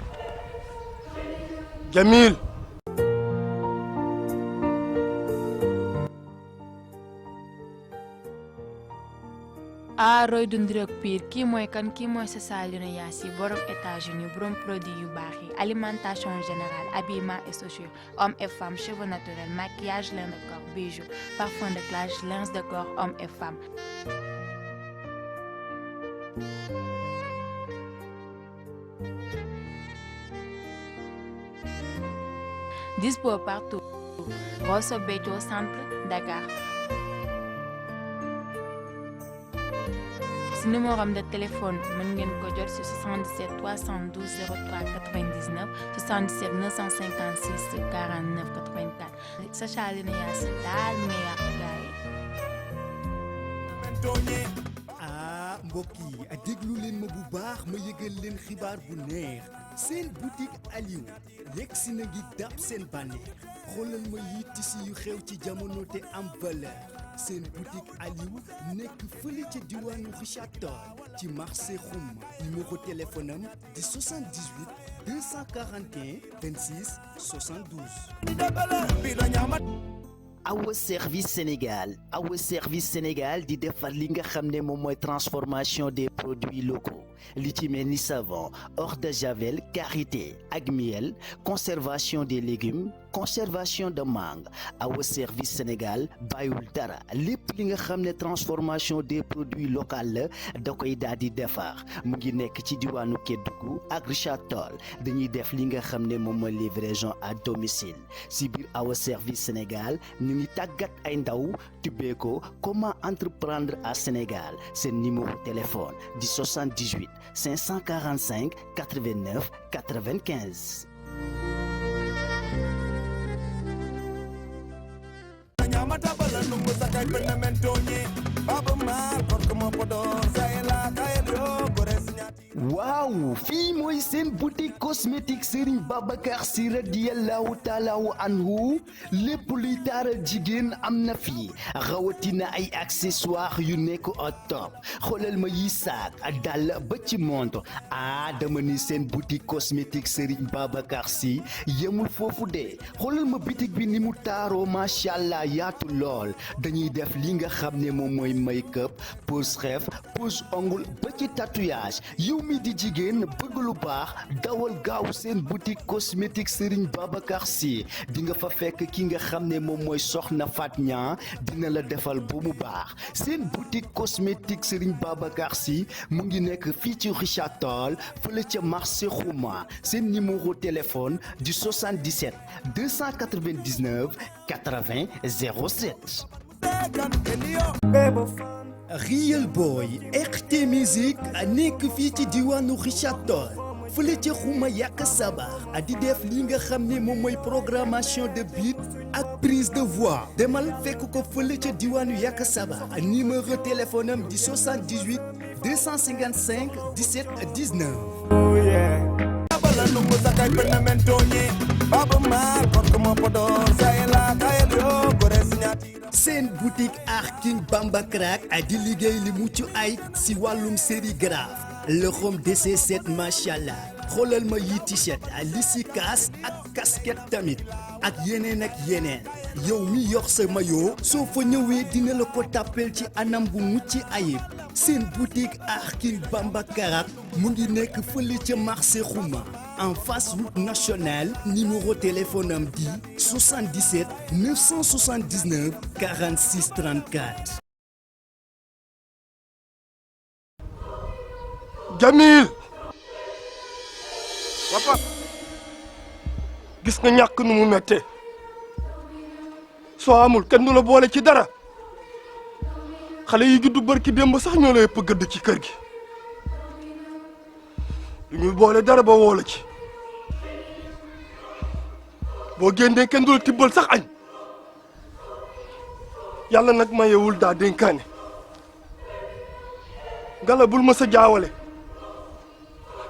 S1: roy du ndirok piir kii mooy kan kii mooy sa Saliou Yaasi borom États-Unis borom produit yu baax yi alimentation générale habillement et chaussures hommes et femmes cheveux naturels maquillage lin de corps bijoux parfum de classe linge de corps hommes et femmes. Dispo partout. Rosso Béthio centre Dakar. si numéro am de téléphone mën ngeen ko jot si 77 312 03 99 77 956 49 84 Sacha Lina Yacine daal mi ngi yàq gaay
S2: ah mbokk yi déglu leen ma bu baax ma yëgal leen xibaar bu neex seen boutique Aliou yegg si na ngi dab seen bànneex xoolal ma yi tisi yu xew ci jamono te am valeur seen boutique Aliou nekk fële ca diwaanu Richard Toll ci marché Xuma numéro téléphone am di 78 241 26 72.
S3: Awa Service Sénégal di defar li nga xam ne moom mooy transformation des produits locaux li ci mel ni savon eau de javel karité ak miel conservation des légumes conservation de mangue Awa Service Sénégal bàyyiwul dara lépp li nga xam ne transformation des produits locaux la da koy daal di defar mu ngi nekk ci diwaanu Kédougou ak Richard Toll dañuy def li nga xam ne moom mooy livraison à domicile si biir Awa Service Sénégal ñu ngi tàggat ay ndaw tubbee ko comment entreprendre à Sénégal seen numéro téléphone di 78 545 89 95. waaw fii mooy seen boutique cosmétique Serigne Babacar Sy radiyallahu taala anhu lépp luy taaral jigéen am na fi rawatina ay accessoires yu nekk au top xoolal ma yi saak dàll ba ci montre dama ni seen boutique cosmétique Serigne Babacar Sy yemul foofu de xoolal ma boutique bi ni mu taaroo macha allah yaatu lool dañuy def li nga xam ne moom mooy make-up pose rêve pose ongle ba ci tatouage yow mi di jigéen bëgg lu baax dawal gaaw seen boutique cosmétique Serigne Babacar Sy di nga fa fekk ki nga xam ne moom mooy soxna Fat Niang dina la defal ba mu baax seen boutique cosmétique Serigne Babacar Sy mu ngi nekk fii ci Richard Toll fële ca marché Xuma seen numéro téléphone du 77 299 80 07.
S2: Real Boy RT Musique nekk fii ci diwaanu Richard Toll fële ca Xuma yàq sabar di def li nga xam ne moom mooy programmation de beat ak prise de voix demal fekk ko fële ca diwaanu yàq sabar numéro téléphone am di 78 255 17 19. seen boutique Art King Bamba Crack di liggéey li mucc ay si wàllum sérigraphe loxoom DC7 macha allah xoolal ma yi t-shirt li si kaas ak casquette tamit ak yeneen yow mi yor sa maillot soo fa ñëwee dina la ko tàppel ci anam bu mucc ayib seen boutique Art King Bamba Crack mu ngi nekk fële ca marché Xuma en face route nationale numéro téléphone am di 77 979 46 34.
S17: Jamil papa gis nga ñàkk nu mu mettee soo amul kenn du la boole ci dara xale yi juddu barki démb sax ñoo la yëpp gëdd ci kër gi du ñuy boole dara ba woo la ci boo génnee kenn du la tibbal sax añ yàlla nag mayewul daa dénkaane ngala bul ma sa jaawale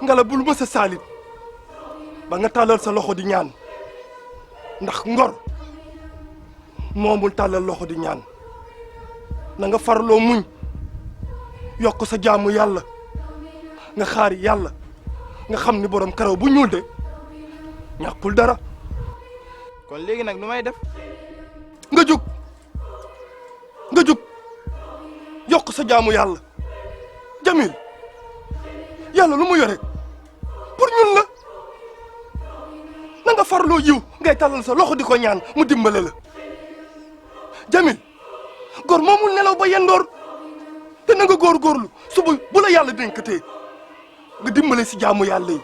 S17: ngala bul ma sa saalit ba nga tàllal sa loxo di ñaan ndax ngor moomul tàllal loxo di ñaan na nga farloo muñ yokk sa jaamu yàlla nga xaari yàlla nga xam ni borom karaw bu ñuul de ñàkkul dara.
S15: kon léegi nag nu may def.
S17: nga jug yokk sa jaamu yàlla Jamil yàlla lu mu yore pour ñun la na nga farloo yiw ngay tàllal sa loxo di ko ñaan mu dimbale la Jamil góor moomul nelaw ba yendoor te na nga góorgóorlu suba bu la yàlla dénkatee nga dimbale si jaamu yàlla yi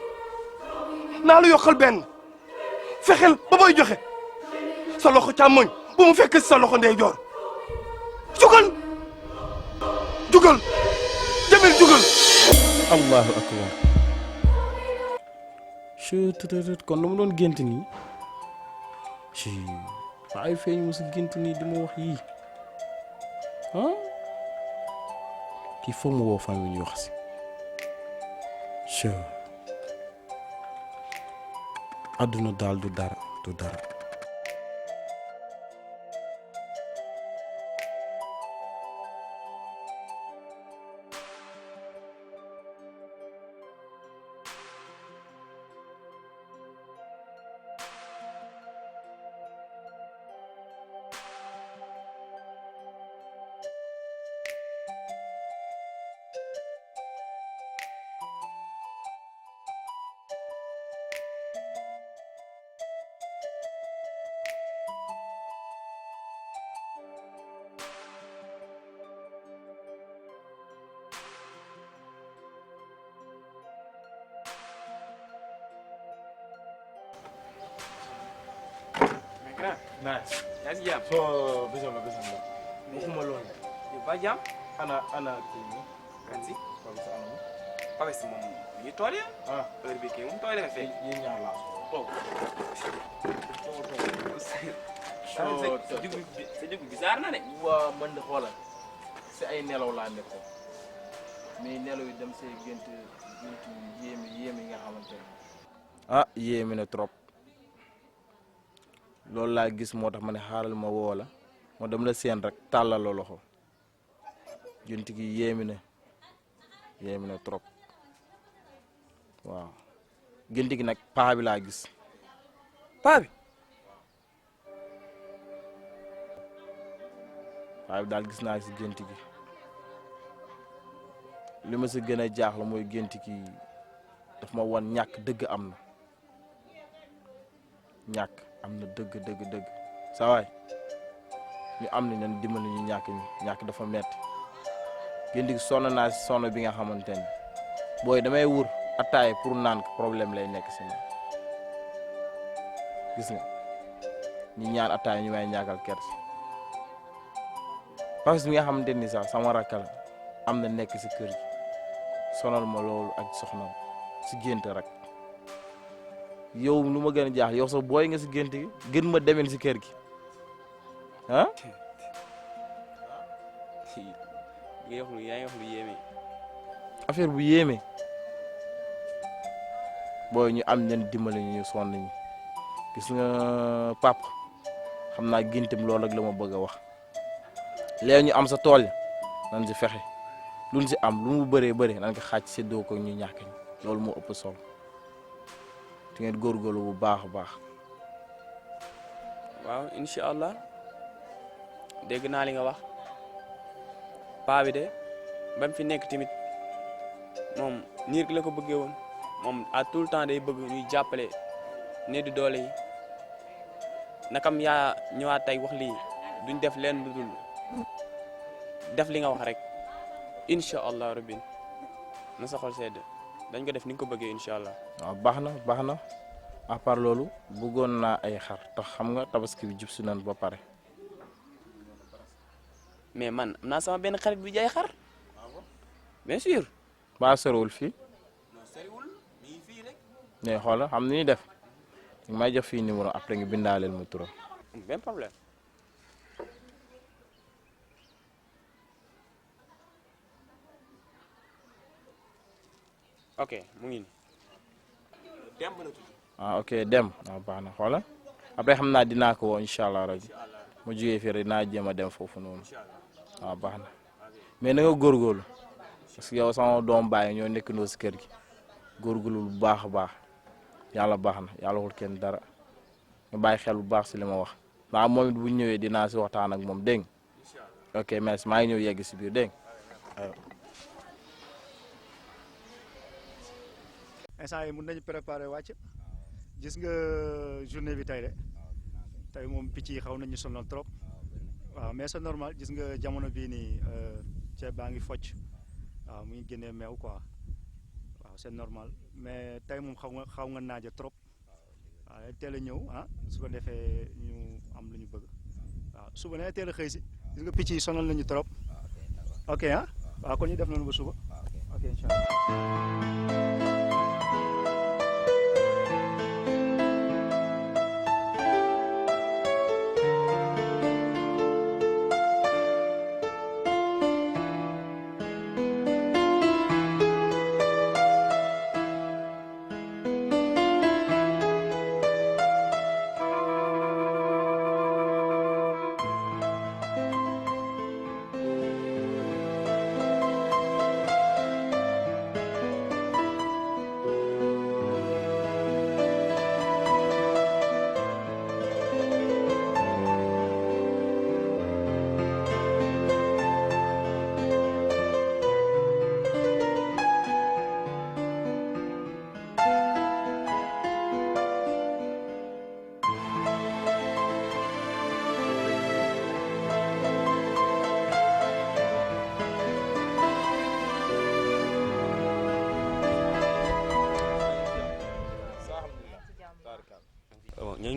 S17: naa la yokkal benn fexeel ba bay joxe sa loxo càmmoñ bu mu fekk si sa loxo ndeyjoor jugal Jamil jugal allahu akbar chut kon lu mu doon gént nii ci waaye feeñ mu si gént nii di ma wax yii kii foog mu woo famille ñu wax si àdduna daal du dara du dara
S6: nice yaa ngi jàmm.
S17: bisimilah bisimilah. waxuma loolu.
S6: yow ba jàmm.
S17: ana kii bi.
S6: kan si.
S17: Papis ana ma.
S6: Papis moom ñu tool ya. heure bi kii moom tool ya fekk.
S17: yéen ñaar laa toog.
S6: sa jug bizarre na de.
S17: waa man de xoolal si ay nelaw laa nekkoon mais nelaw yi dem see gént yéeme yi nga xamante ne. yéeme na trop. loolu laa gis moo tax ma ne xaaral ma woo la moo dem la seen rek tàllal la loxo gént gi yéeme na trop waaw gént gi nag paa bi laa gis.
S6: paa bi.
S17: paa bi daal gis naa si gént gi li ma si gën a jaaxle mooy gént gi daf ma wan ñàkk dëgg am na ñàkk. am na dëgg saa waay ñu am ni nen dimbali ñu ñàkk dafa metti gént gi sonn naa si sonn bi nga xamante ne booy damay wur attaay pour naan ko problème lay nekk si man gis nga ñi ñaan attaay ñu may ñàkkal kersi parce que bi nga xamante ni sax sama rakka la am na nekk si kër gi sonal ma loolu ak soxnaam si gént rek yow lu ma gën a jaax yow sax booy nga si gént gi gën ma demen si kër gi
S6: yaa ngi wax lu yéeme.
S17: affaire bu yéeme booy ñu am leen dimbali ñu sonn ñi gis nga pap xam naa géntam loolu rek la ma bëgg a wax léegi ñu am sa tool yi nan si fexe luñ si am lu mu bëree nan ko xaaj séddoo ko ñu ñàkk ñi loolu moo ëpp solo te ngeen góorgóorlu bu baax a baax.
S6: waaw incha allah dégg naa li nga wax paa bi de ba mu fi nekk tamit moom niir ki la ko bëggee woon moom à tout le temps day bëgg ñuy jàppale ne di doole yi nakam yaa ñëwaat tey wax lii duñ def leen lu dul def li nga wax rek incha allah rabbin na sa xol sedd dañ ko def ni nga ko bëggee incha allah.
S17: waaw baax na à part loolu bëggoon naa ay xar tax xam nga tabaski bi jub si nañ ba pare.
S6: mais man am naa sama benn xarit bu jaay xar bien sûr.
S17: baa soriwul fii.
S6: non soriwul mi ngi fii rek.
S17: mais xoolal xam ni ñuy def may jox fii numéro après nga bindaaleel ma turam.
S6: benn problème. ok mu ngi nii. Demba la tudd.
S17: ok dem baax na xoolal après xam naa dinaa ko woo incha allah rabi mu jugee fii rek naa jéem a dem foofu noonu baax na mais na nga góorgóorlu parce que yow sama doom bàyyi ñoo nekk ndoo si kër gi góorgóorlu bu baax a baax yàlla baax na yàlla waxul kenn dara nga bàyyi xel bu baax si li ma wax ndax moom it bu ñëwee dinaa si waxtaan ak moom dégg nga ok merci maa ngi ñëw yegg si biir dégg nga
S10: instant yi mun nañu préparer wàcc gis nga journée bi tey de tey moom picc yi xaw nañu sonal trop waaw mais c'est normal gis nga jamono bii nii ceeb baa ngi focc waaw mu ngi génnee meew quoi waaw c'est normal mais tey moom xaw nga naaja trop waaw teel a ñëw su ko defee ñu am lu ñu bëgg waaw suba nee teel a xëy si gis nga picc yi sonal nañu trop ok waaw kon ñu def noonu ba suba ok incha allah.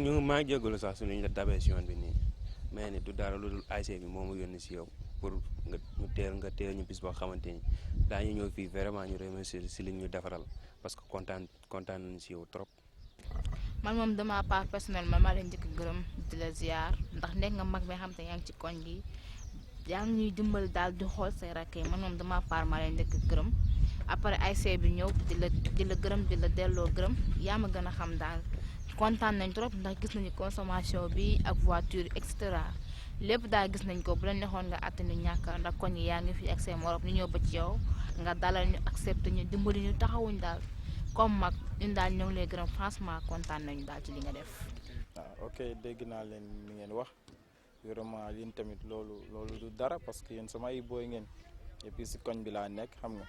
S19: ñu maa ngi jégalu sax suñu la dabee si yoon bi nii mais ni du dara lu dul ASC bi moo ma yónni si yow pour nga teel ñu bis boo xamante ni daañu ñëw fii vraiment ñu remercier si li ñu defaral parce que kontaan nañu si yow trop.
S20: man moom dama part personnel man maa leen njëkk gërëm di la ziar ndax nekk nga mag mi xam te yaa ngi ci koñ gi yaa ngi ñuy dimbali daal di xool say rakk yi man moom dama part maa leen njëkk gërëm après ASC bi ñëw di la gërëm di la delloo gërëm yaa ma gën a xam daal kontaan nañ trop ndax gis nañu consommation bi ak voiture et cetera lépp daal gis nañ ko bu la neexoon nga attanu ñàkk ndax koñ yi yaa ngi fi ak say morom ñu ñëw ba ci yow nga dalal ñu accepté ñu dimbali ñu taxawuñ daal comme mag ñun daal ñoo ngi lay gërëm franchement kontaan nañu daal ci li nga def.
S4: waaw ok dégg naa leen li ngeen wax vraiment yéen tamit loolu du dara parce que yéen sama ay booy ngeen et puis si koñ bi laa nekk xam nga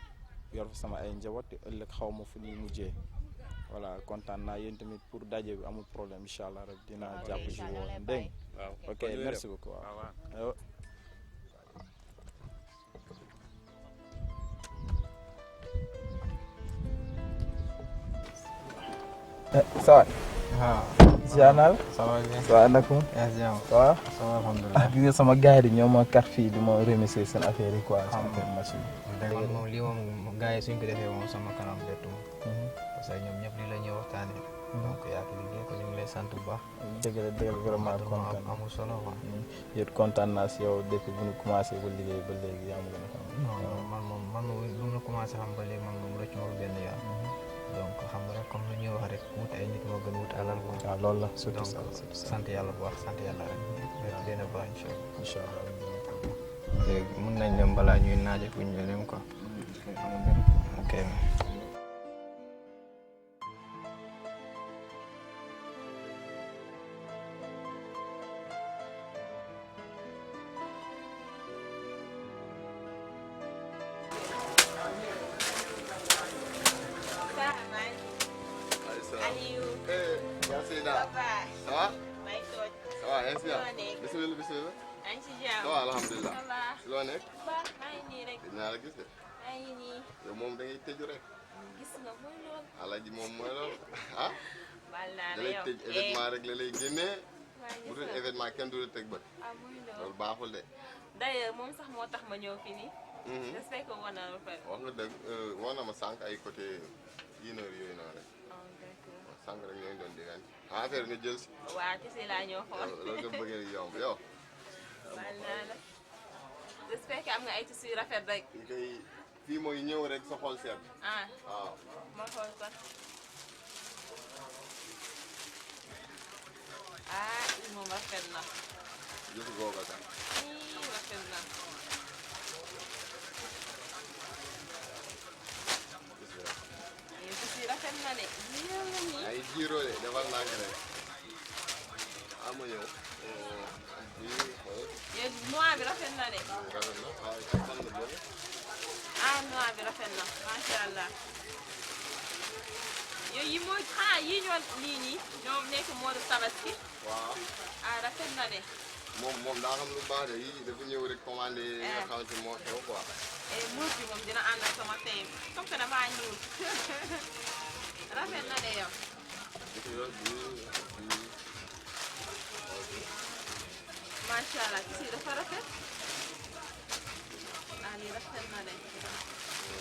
S4: yor fa sama ay njaboot te ëllëg xaw ma fu ñuy mujjee voilà kontaan naa yéen tamit pour daje bi amul problème incha allah rek dinaa jàpp si woon dégg nga ok merci beaucoup waaw. ça va.
S15: waaw.
S4: ziar naa la.
S15: ça va bien.
S4: ça va nag moom.
S15: yaa ngi si jàmm.
S4: ça va.
S15: ça va alhamdulilah.
S4: gis nga sama gars yi ñoo ma kar fii di ma remercier seen affaire yi quoi. seen affaire machine
S15: dëgg la moom lii moom gars yi suñ ko defee moom sama kanam bettu ma. parce que ñoom ñëpp lii la ñuy waxtaanee. donc yaa ngi liggéey ko ñu ngi lay sant bu baax.
S4: dëgg la vraiment kontaan
S15: amul solo quoi.
S4: yéen kontaan naa si yow depuis bu ñu commencé ba liggéey ba léegi yaa ma gën a xam.
S15: non man moom bu ñu commencé xam ba léegi man moom rëcc ma benn yoon. donc xam nga rek comme lu ñuy wax rek wut ay nit moo gën wut alal ko.
S4: waaw loolu la surtout ça
S15: sant yàlla bu baax sant yàlla rek. rek dina baax incha allah. léegi mun nañ dem balaa ñuy naaje fu ñu dem quoi. ok.
S21: alhamdulilah si loo nekk dinaa la gis de yow moom da ngay tëju rek alaaji moom mooy loolu ah da lay tëj événement rek la lay génnee bu dul événement kenn du la teg bët loolu baaxul de
S18: d'ailleurs moom sax moo tax ma ñëw fii nii j'espère que wan na la fa
S21: wax nga dëgg wax na ma sànq ay côté yéenóor yooyu noonu rek sànq rek ñooy doon diggante affaire nga jël si
S18: waaw ci si laa ñëw xool
S21: loolu nga bëggee yomb yow
S18: j'espère que am nga ay tissus yu rafet rek.
S21: fii mooy ñëw rek sa xol seet.
S18: ah
S21: waaw.
S18: ma xool kon. ah lii moom rafet na.
S21: gis nga ko sax.
S18: rafet na.
S21: gis nga.
S18: tissus yi rafet na de.
S21: ay jiiroo de defal naa ko rek. ah ma ñëw.
S18: yéen noir bi rafet na de.
S21: rafet na waaw fan la bëri.
S18: ah noir bi rafet na macha allah. yooyu yi mooy xanaa yii ñoo lii nii ñoom nekk Modou Tabaski.
S21: waaw.
S18: ah rafet na de.
S21: moom daa xam lu baax de yii dafa ñëw rek commandé nga xamante moo xew quoi.
S18: muus bi moom dina ànd ak sama tey comme que damaa ñuul rafet na de yow. macha allah ci si dafa rafet ah lii rafet na de.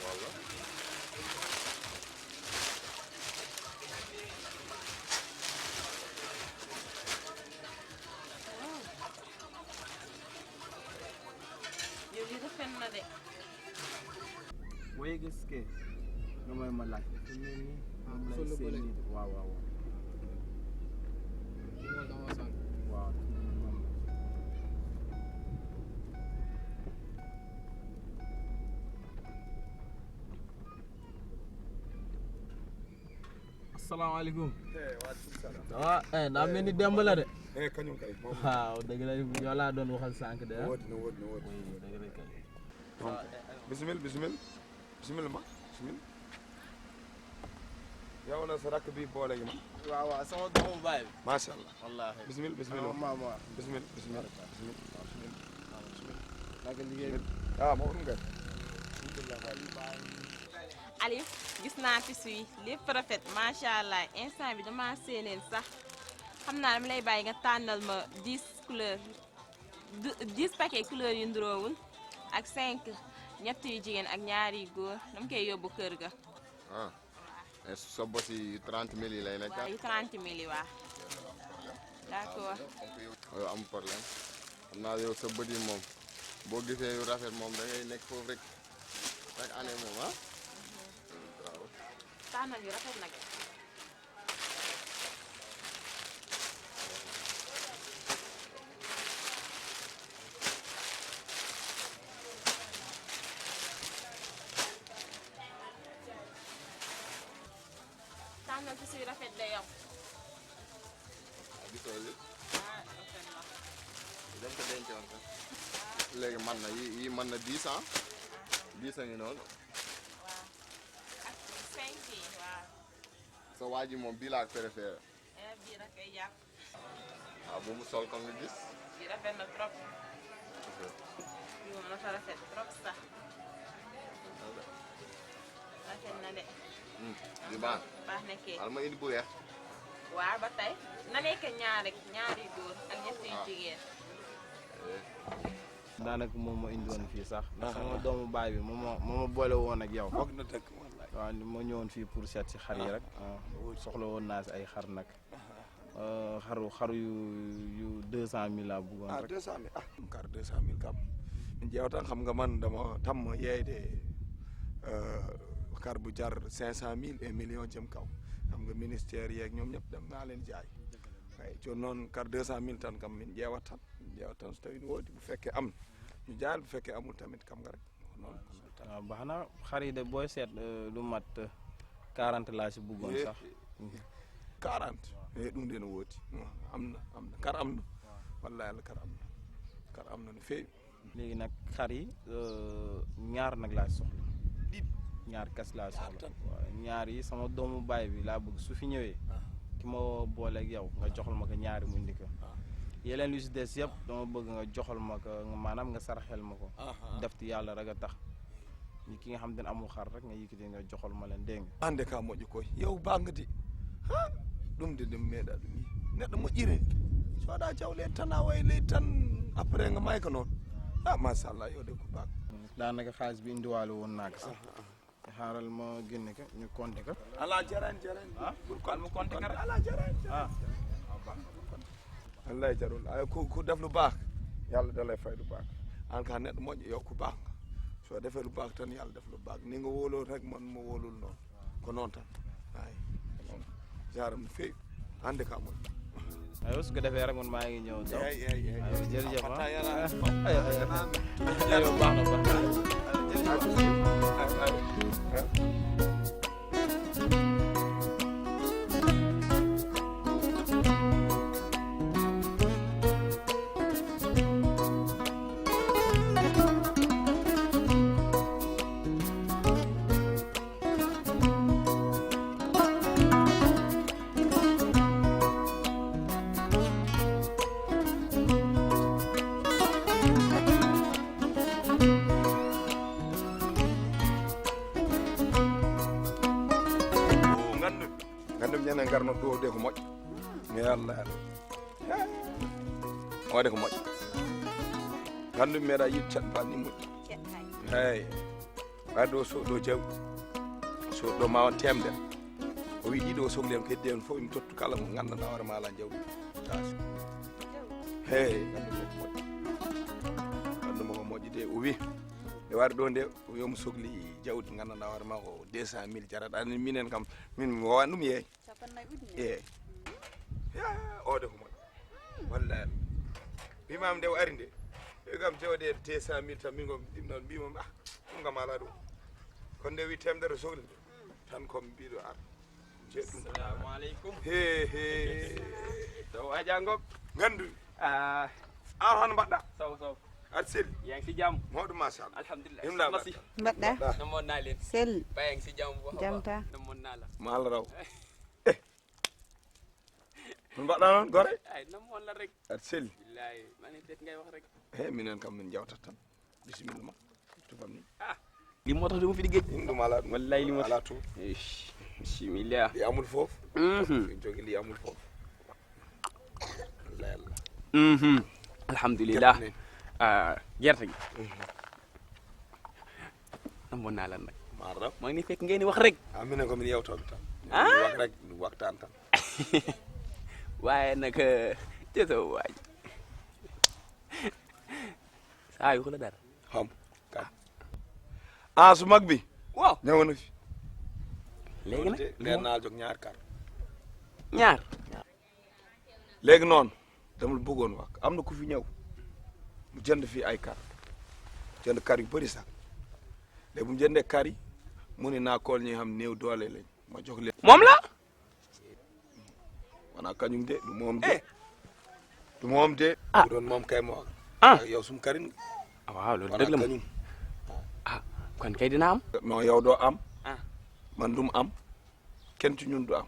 S21: walla.
S18: rafet na de.
S4: booy gis ke nga mooy ma laaj fi mu ne nii am lay seen nii waaw waaw waaw asalaamaaleykum.
S15: ah daa mel ni demb la de.
S7: kañum kay.
S15: waaw dëgg la yow laa doon waxal sànq de ah.
S7: woot na
S15: dëgg la kay.
S7: donc bismil ma bismil. yow la sa rakk bi boole gi ma.
S15: waaw waaw sama doomu baay bi.
S7: macha allah.
S15: wallaahi
S7: bismil
S15: naka liggéey bi.
S7: moo nga.
S18: Aliou gis naa fi suy lépp rafet macha allah instant bi dama séeneen sax xam naa dama lay bàyyi nga tànnal ma 10 couleurs 10 paquet couleurs yu nduroowul ak 5 ñett yu jigéen ak ñaar yu góor dama koy yóbbu kër ga.
S7: sa bos yi 30 000 yi lay nekk.
S18: waaw yu 30 000 yi waa. d'accord.
S7: yow am problème xam naa yow sa bët yi moom boo gisee yu rafet moom da ngay nekk foofu rek chaque année moom ah.
S18: tànnal yu rafet nag. tànnal fi suy rafet de yow.
S7: gisoo li
S18: rafet na.
S7: dem ko dencoon sax léegi man na yi mën na 10 ans 10 a ngi noonu. sa waa ji moom bii laa préféré.
S18: bii rek kay jàpp.
S7: waaw bu mu sol comme nga gis.
S18: bii rafet na trop. bii moom dafa rafet trop sax. rafet na de.
S7: di baax.
S18: baax na kay.
S7: al ma indi bu weex.
S18: waaw ba tey na nekk ñaar rek ñaari góor ak ñetti jigéen.
S4: daanaka moom ma indi woon fii sax. ndax sama doomu baay bi moo ma boole woon ak yow.
S7: foog na dëkk
S4: waaw ma ñëwoon fii pour seet si xar yi rek soxla woon naa si ay xar nag xaru yu 200 000 laa bëggoon rek.
S7: 200 000 kar 200 000 kam jeew tan xam nga man dama tam yeeyde kar bu jar 500 000 et million jëm kaw xam nga ministère yeeg ñoom ñëpp dem naa leen jaay waaye ci noonu kar 200 000 tan kam min jeewat tan so tawi no woodi bu fekkee am ñu jaayal bu fekkee amul tamit kam nga rek noonu.
S4: waaw baax na xar yi de booy seet lu mat 40 laa si bëggoon sax.
S7: 40 ɗum de no woodi am na kar am na wallaahi yàlla kar am na no feewi.
S4: léegi nag xar yi ñaar nag laa soxla ñaar kas laa soxla ñaar yi sama doomu baay bi laa bëgg su fi ñëwee ki ma booleeg yow nga joxal ma ko ñaari mu indi ko yeneen yu si des yëpp dama bëgg nga joxal ma ko maanaam nga saraxel ma ko def ti yàlla rek a tax ñi ki nga xam ne amul xar rek nga yëkkati nga joxal ma leen dégg nga
S7: ande ka moƴƴo koy yow bangdi ha ɗum de ɗum meeɗa ɗum yi neɗɗo moƴƴire so waɗa jawle tan a way leydi tan après nga may ko noon machallah yow de ko bag
S4: daanaka xaalis bi indiwaale woon naa ko sax xaaral ma génne ko ñu compter ko
S7: ala jarani
S4: pourquoi mu compter ko
S7: ala jarani wallahi jarol ay ku def lu baax yàlla da lay fay lu baax en ka neɗɗo moƴƴo yow ku baax nga soo defee lu baax tan yàlla def lu baax ni nga wóoloo rek man ma wóolul noonu ko noonu tan ay jaaram no feewi hande ka moƴƴo
S4: aywa su ko defee rek man maa ngi ñëw daw jërëjëf
S7: fata yàlla
S4: aywa baax na baax
S7: ñene garno ɗo de ko moƴƴo mi Allah wade ko moƴƴo gandum meeɗa yiɗ catba ni moƴƴi eyyi wadde o soɗo jawɗi soɗo ma on temden o wi ɗiɗo sohli en heddi en fof mi tottu kala mo gandanɗa hoore ma ala jawɗi tasi hey gandum ko moƴƴi de o wi nde wari ɗo nde yomi sohli jawdi gandanɗa hoore ma ko 200 000 jarata ani minen kam min mi wowan ɗum yeey eeyi ode ko moƴ wallahi mbimami nde o ari nde ɓe kam jawɗe 200 000 tan min kom ɗim noon mbimami ɗum kam ala ɗum kono nde wi temedere sohli nde tan komi mbiɗo ar jeɗɗum
S6: assalamu aleykum
S7: he
S6: so wajangom
S7: gandu an hono mbaɗɗa
S6: sow
S7: aɗa selli
S6: yang si jam
S7: mawɗum machallah
S6: alhamdulillah
S7: himla
S6: masi
S11: mbaɗɗa
S6: no monna len
S11: sel
S6: ba yang si jam bo
S11: jam ta
S6: no monna la
S7: ma Allah raw on mbaɗɗa noon gore
S6: ay no monna rek
S7: aɗa selli
S6: billahi mani tet ngay wax rek
S7: he minen kam min jawtat tan bisimilla ma tufam ni
S6: li moo tax dama fi di géej
S7: ɗum ala
S6: wallahi li moo
S7: ala to
S6: bismillah
S7: li amul foofu jogi li amul foofu wallahi
S6: Allah alhamdulillah gerte gi amoon naa la nag maa ngi ni fekk ngeen di wax rek
S7: minen ko min yewtoɓe tan wax rek waxtaan tan
S6: waaye nag teso waaj saa yu ko la dara
S7: xam su mag bi
S6: waaw
S7: ñëw na fi
S6: léegi nag
S7: leen naa jóg ñaar kar
S6: ñaar
S7: léegi noonu dama la bëggoon wax am na ku fi ñëw mu jënd fii ay kar jënd kar yu bëri sax léegi bu mu jëndee kar yi mu ne naa kool ñi xam néew doole lañ ma jox leen
S6: moom la
S7: wana kañum de du moom de du moom de bu doon moom kay ma wax yow sum karin
S6: waaw loolu dëgg la moom kon kay dina am
S7: non yow doo am man dum am kenn ci ñun du am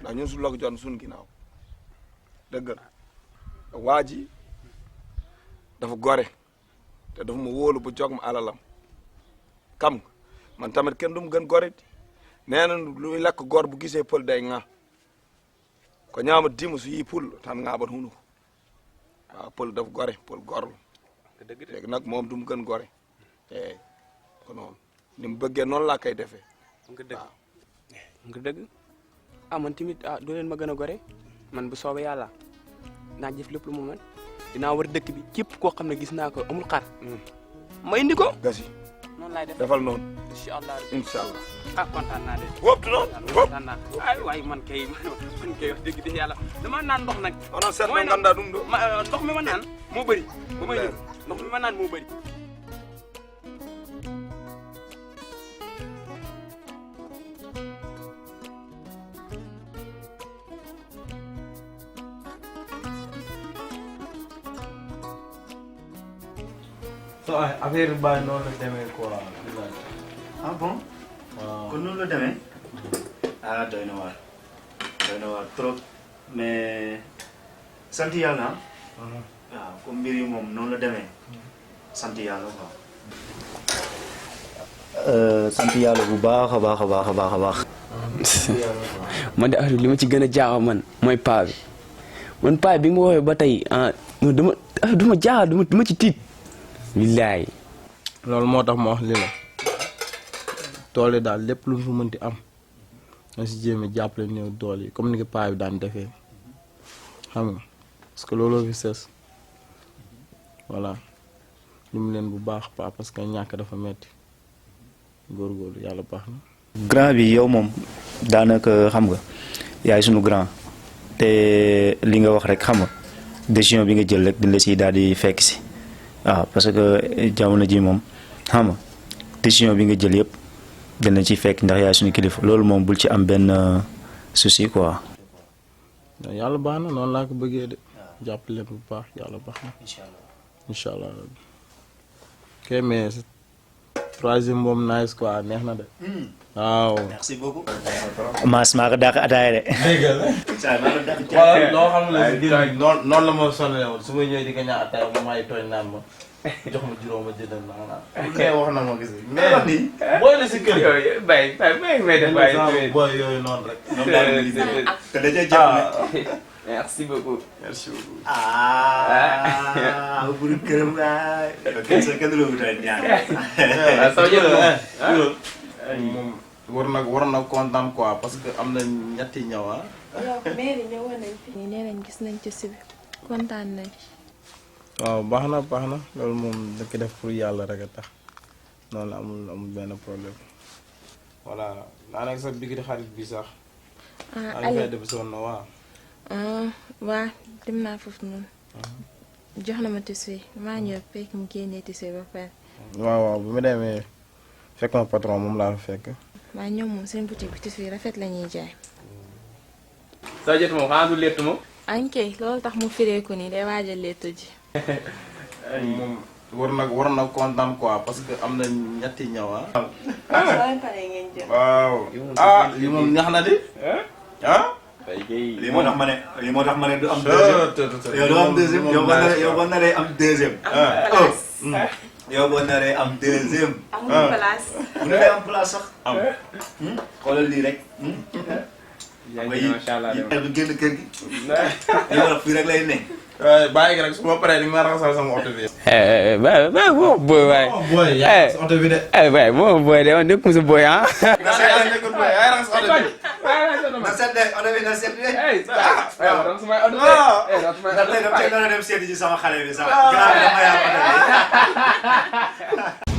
S7: ndax ñun su lok jon suñ ginnaaw dëgg la waa ji dafa gore te dafa ma wóolu bu jog ma alalam xam nga man tamit kenn dum gën gore nee na luy lekk gor bu gisee pël day ŋa ko ñaama dimu su yi pul tan ŋaabat hunu waaw pël dafa gore pël gorlu léegi nag moom dum gën gore ko noonu ni mu bëggee noonu laa koy defee
S6: nga dëgg nga dëgg man tamit doo leen ma gën a gore man bu soobee yàlla naa jëf lépp lu mu mën dinaa war dëkk bi képp koo xam ne gis naa ko amul xar ma indi ko
S7: gasi
S6: noonu laay def
S7: defal noonu
S6: incha allah kontaan naa de
S7: wóobtu noonu
S6: kontaan naa ay waay man kay wax dëgg de yàlla dama naan ndox nag
S7: onon seet no nganndaa ɗum ɗo
S6: ndox mi ma naan moo bëri ba may ñëw ndox mi ma naan moo bëri
S17: so affaire ba noonu la demee quoi.
S10: ah bon. waaw kon noonu la demee. ah doy na waar trop mais sant yàlla waaw comme mbir yi moom noonu la demee sant yàlla quoi. sant yàlla bu baax a baax.
S6: man de affaire li ma ci gën a jaaxal man mooy paa bi man paa bi nga ma woowee ba tey duma jaaxal duma ci tiit. billaay
S17: loolu moo tax ma wax li la tool yi daal lépp lu mu fi mënti am na si jéem a jàppale néew dool yi comme ni ko paa bi daan defee xam nga parce que looloo fi sës voilà li mu leen bu baax paa parce que ñàkk dafa metti góorgóorlu yàlla baax na.
S10: grand bi yow moom daanaka xam nga yaay sunu grand te li nga wax rek xam nga décision bi nga jël rek dina la si daal di fekk si. waaw parce que jamono ji moom xam nga décision bi nga jël yëpp dina ci fekk ndax yaay suñu kilifa loolu moom bul ci am benn souci quoi.
S17: yàlla baax na noonu laa ko bëggee de jàppale bu baax yàlla baax na. incha allah ok mais troisième moom nice quoi neex na de. waaw.
S10: merci beaucoup. Mass maa ko dàq ataaya de.
S17: dégg nga. loo xam ne noonu la ma sonné woon su ma ñëwee di ko ñaan ataaya moom ay tooñ naan ma jox ma juróom ma jëndal naa naan. kay wax na ma gis nga. mais booy la si kër
S6: yooyu bay may def
S17: booy yooyu noonu rek.
S10: ñoom daal di te dajee jàpp
S6: merci beaucoup.
S17: merci beaucoup.
S10: bu dul këram waay. kenn du la wutal ñaan.
S17: moom war na kontaan quoi parce que am na ñetti ñëw ah.
S8: yow mairie ñëwoon nañ fi. nee nañ gis nañ ci si bi kontaan nañ.
S17: waaw baax na loolu moom da ko def pour yàlla rek a tax
S4: noonu la amul benn problème voilà naa nekk sa bigi di xarit bi sax.
S18: Aliou
S4: def sonn na waaw.
S18: waa dem naa foofu noonu. jox na ma tissu maa ñëw fekk mu génnee tissu ba pare.
S4: waaw bu mu demee fekk ma patron moom laa fa fekk.
S18: waaye ñoom moom seen boutique bi tissu yi rafet la ñuy jaay.
S6: soo jot moom xanaa du létt moom.
S18: ankay loolu tax mu firee ko nii day waajal léttu ji.
S4: moom war na kontaan quoi parce que am na ñetti ñaw ah.
S18: soo paree ngeen jël.
S4: waaw li moom neex na di.
S10: lii moo tax ma ne du am deuxième. yow du am deuxième yow boo naree am deuxième. yow boo naree am deuxième.
S18: amul place.
S10: bu naree am place sax. am xoolal lii rek.
S6: yaa ngi macha allah
S10: du génn kër gi. yow fii rek lay ne.
S4: bàyyi rek su ma paree di ma raxasal sama oto bi.
S19: moom booy waay.
S4: booy yaa ngi sa oto bi de.
S19: waay moom booy de man nekkul sa booy ah.
S4: na set yaa nekkul booy yaa raxas oto bi.
S10: na set de oto bi na set de.
S6: donc su may oto bi.
S10: ndax tey dama dem seeti ci sama xale bi sax. gannaaw dama yaa oto bi.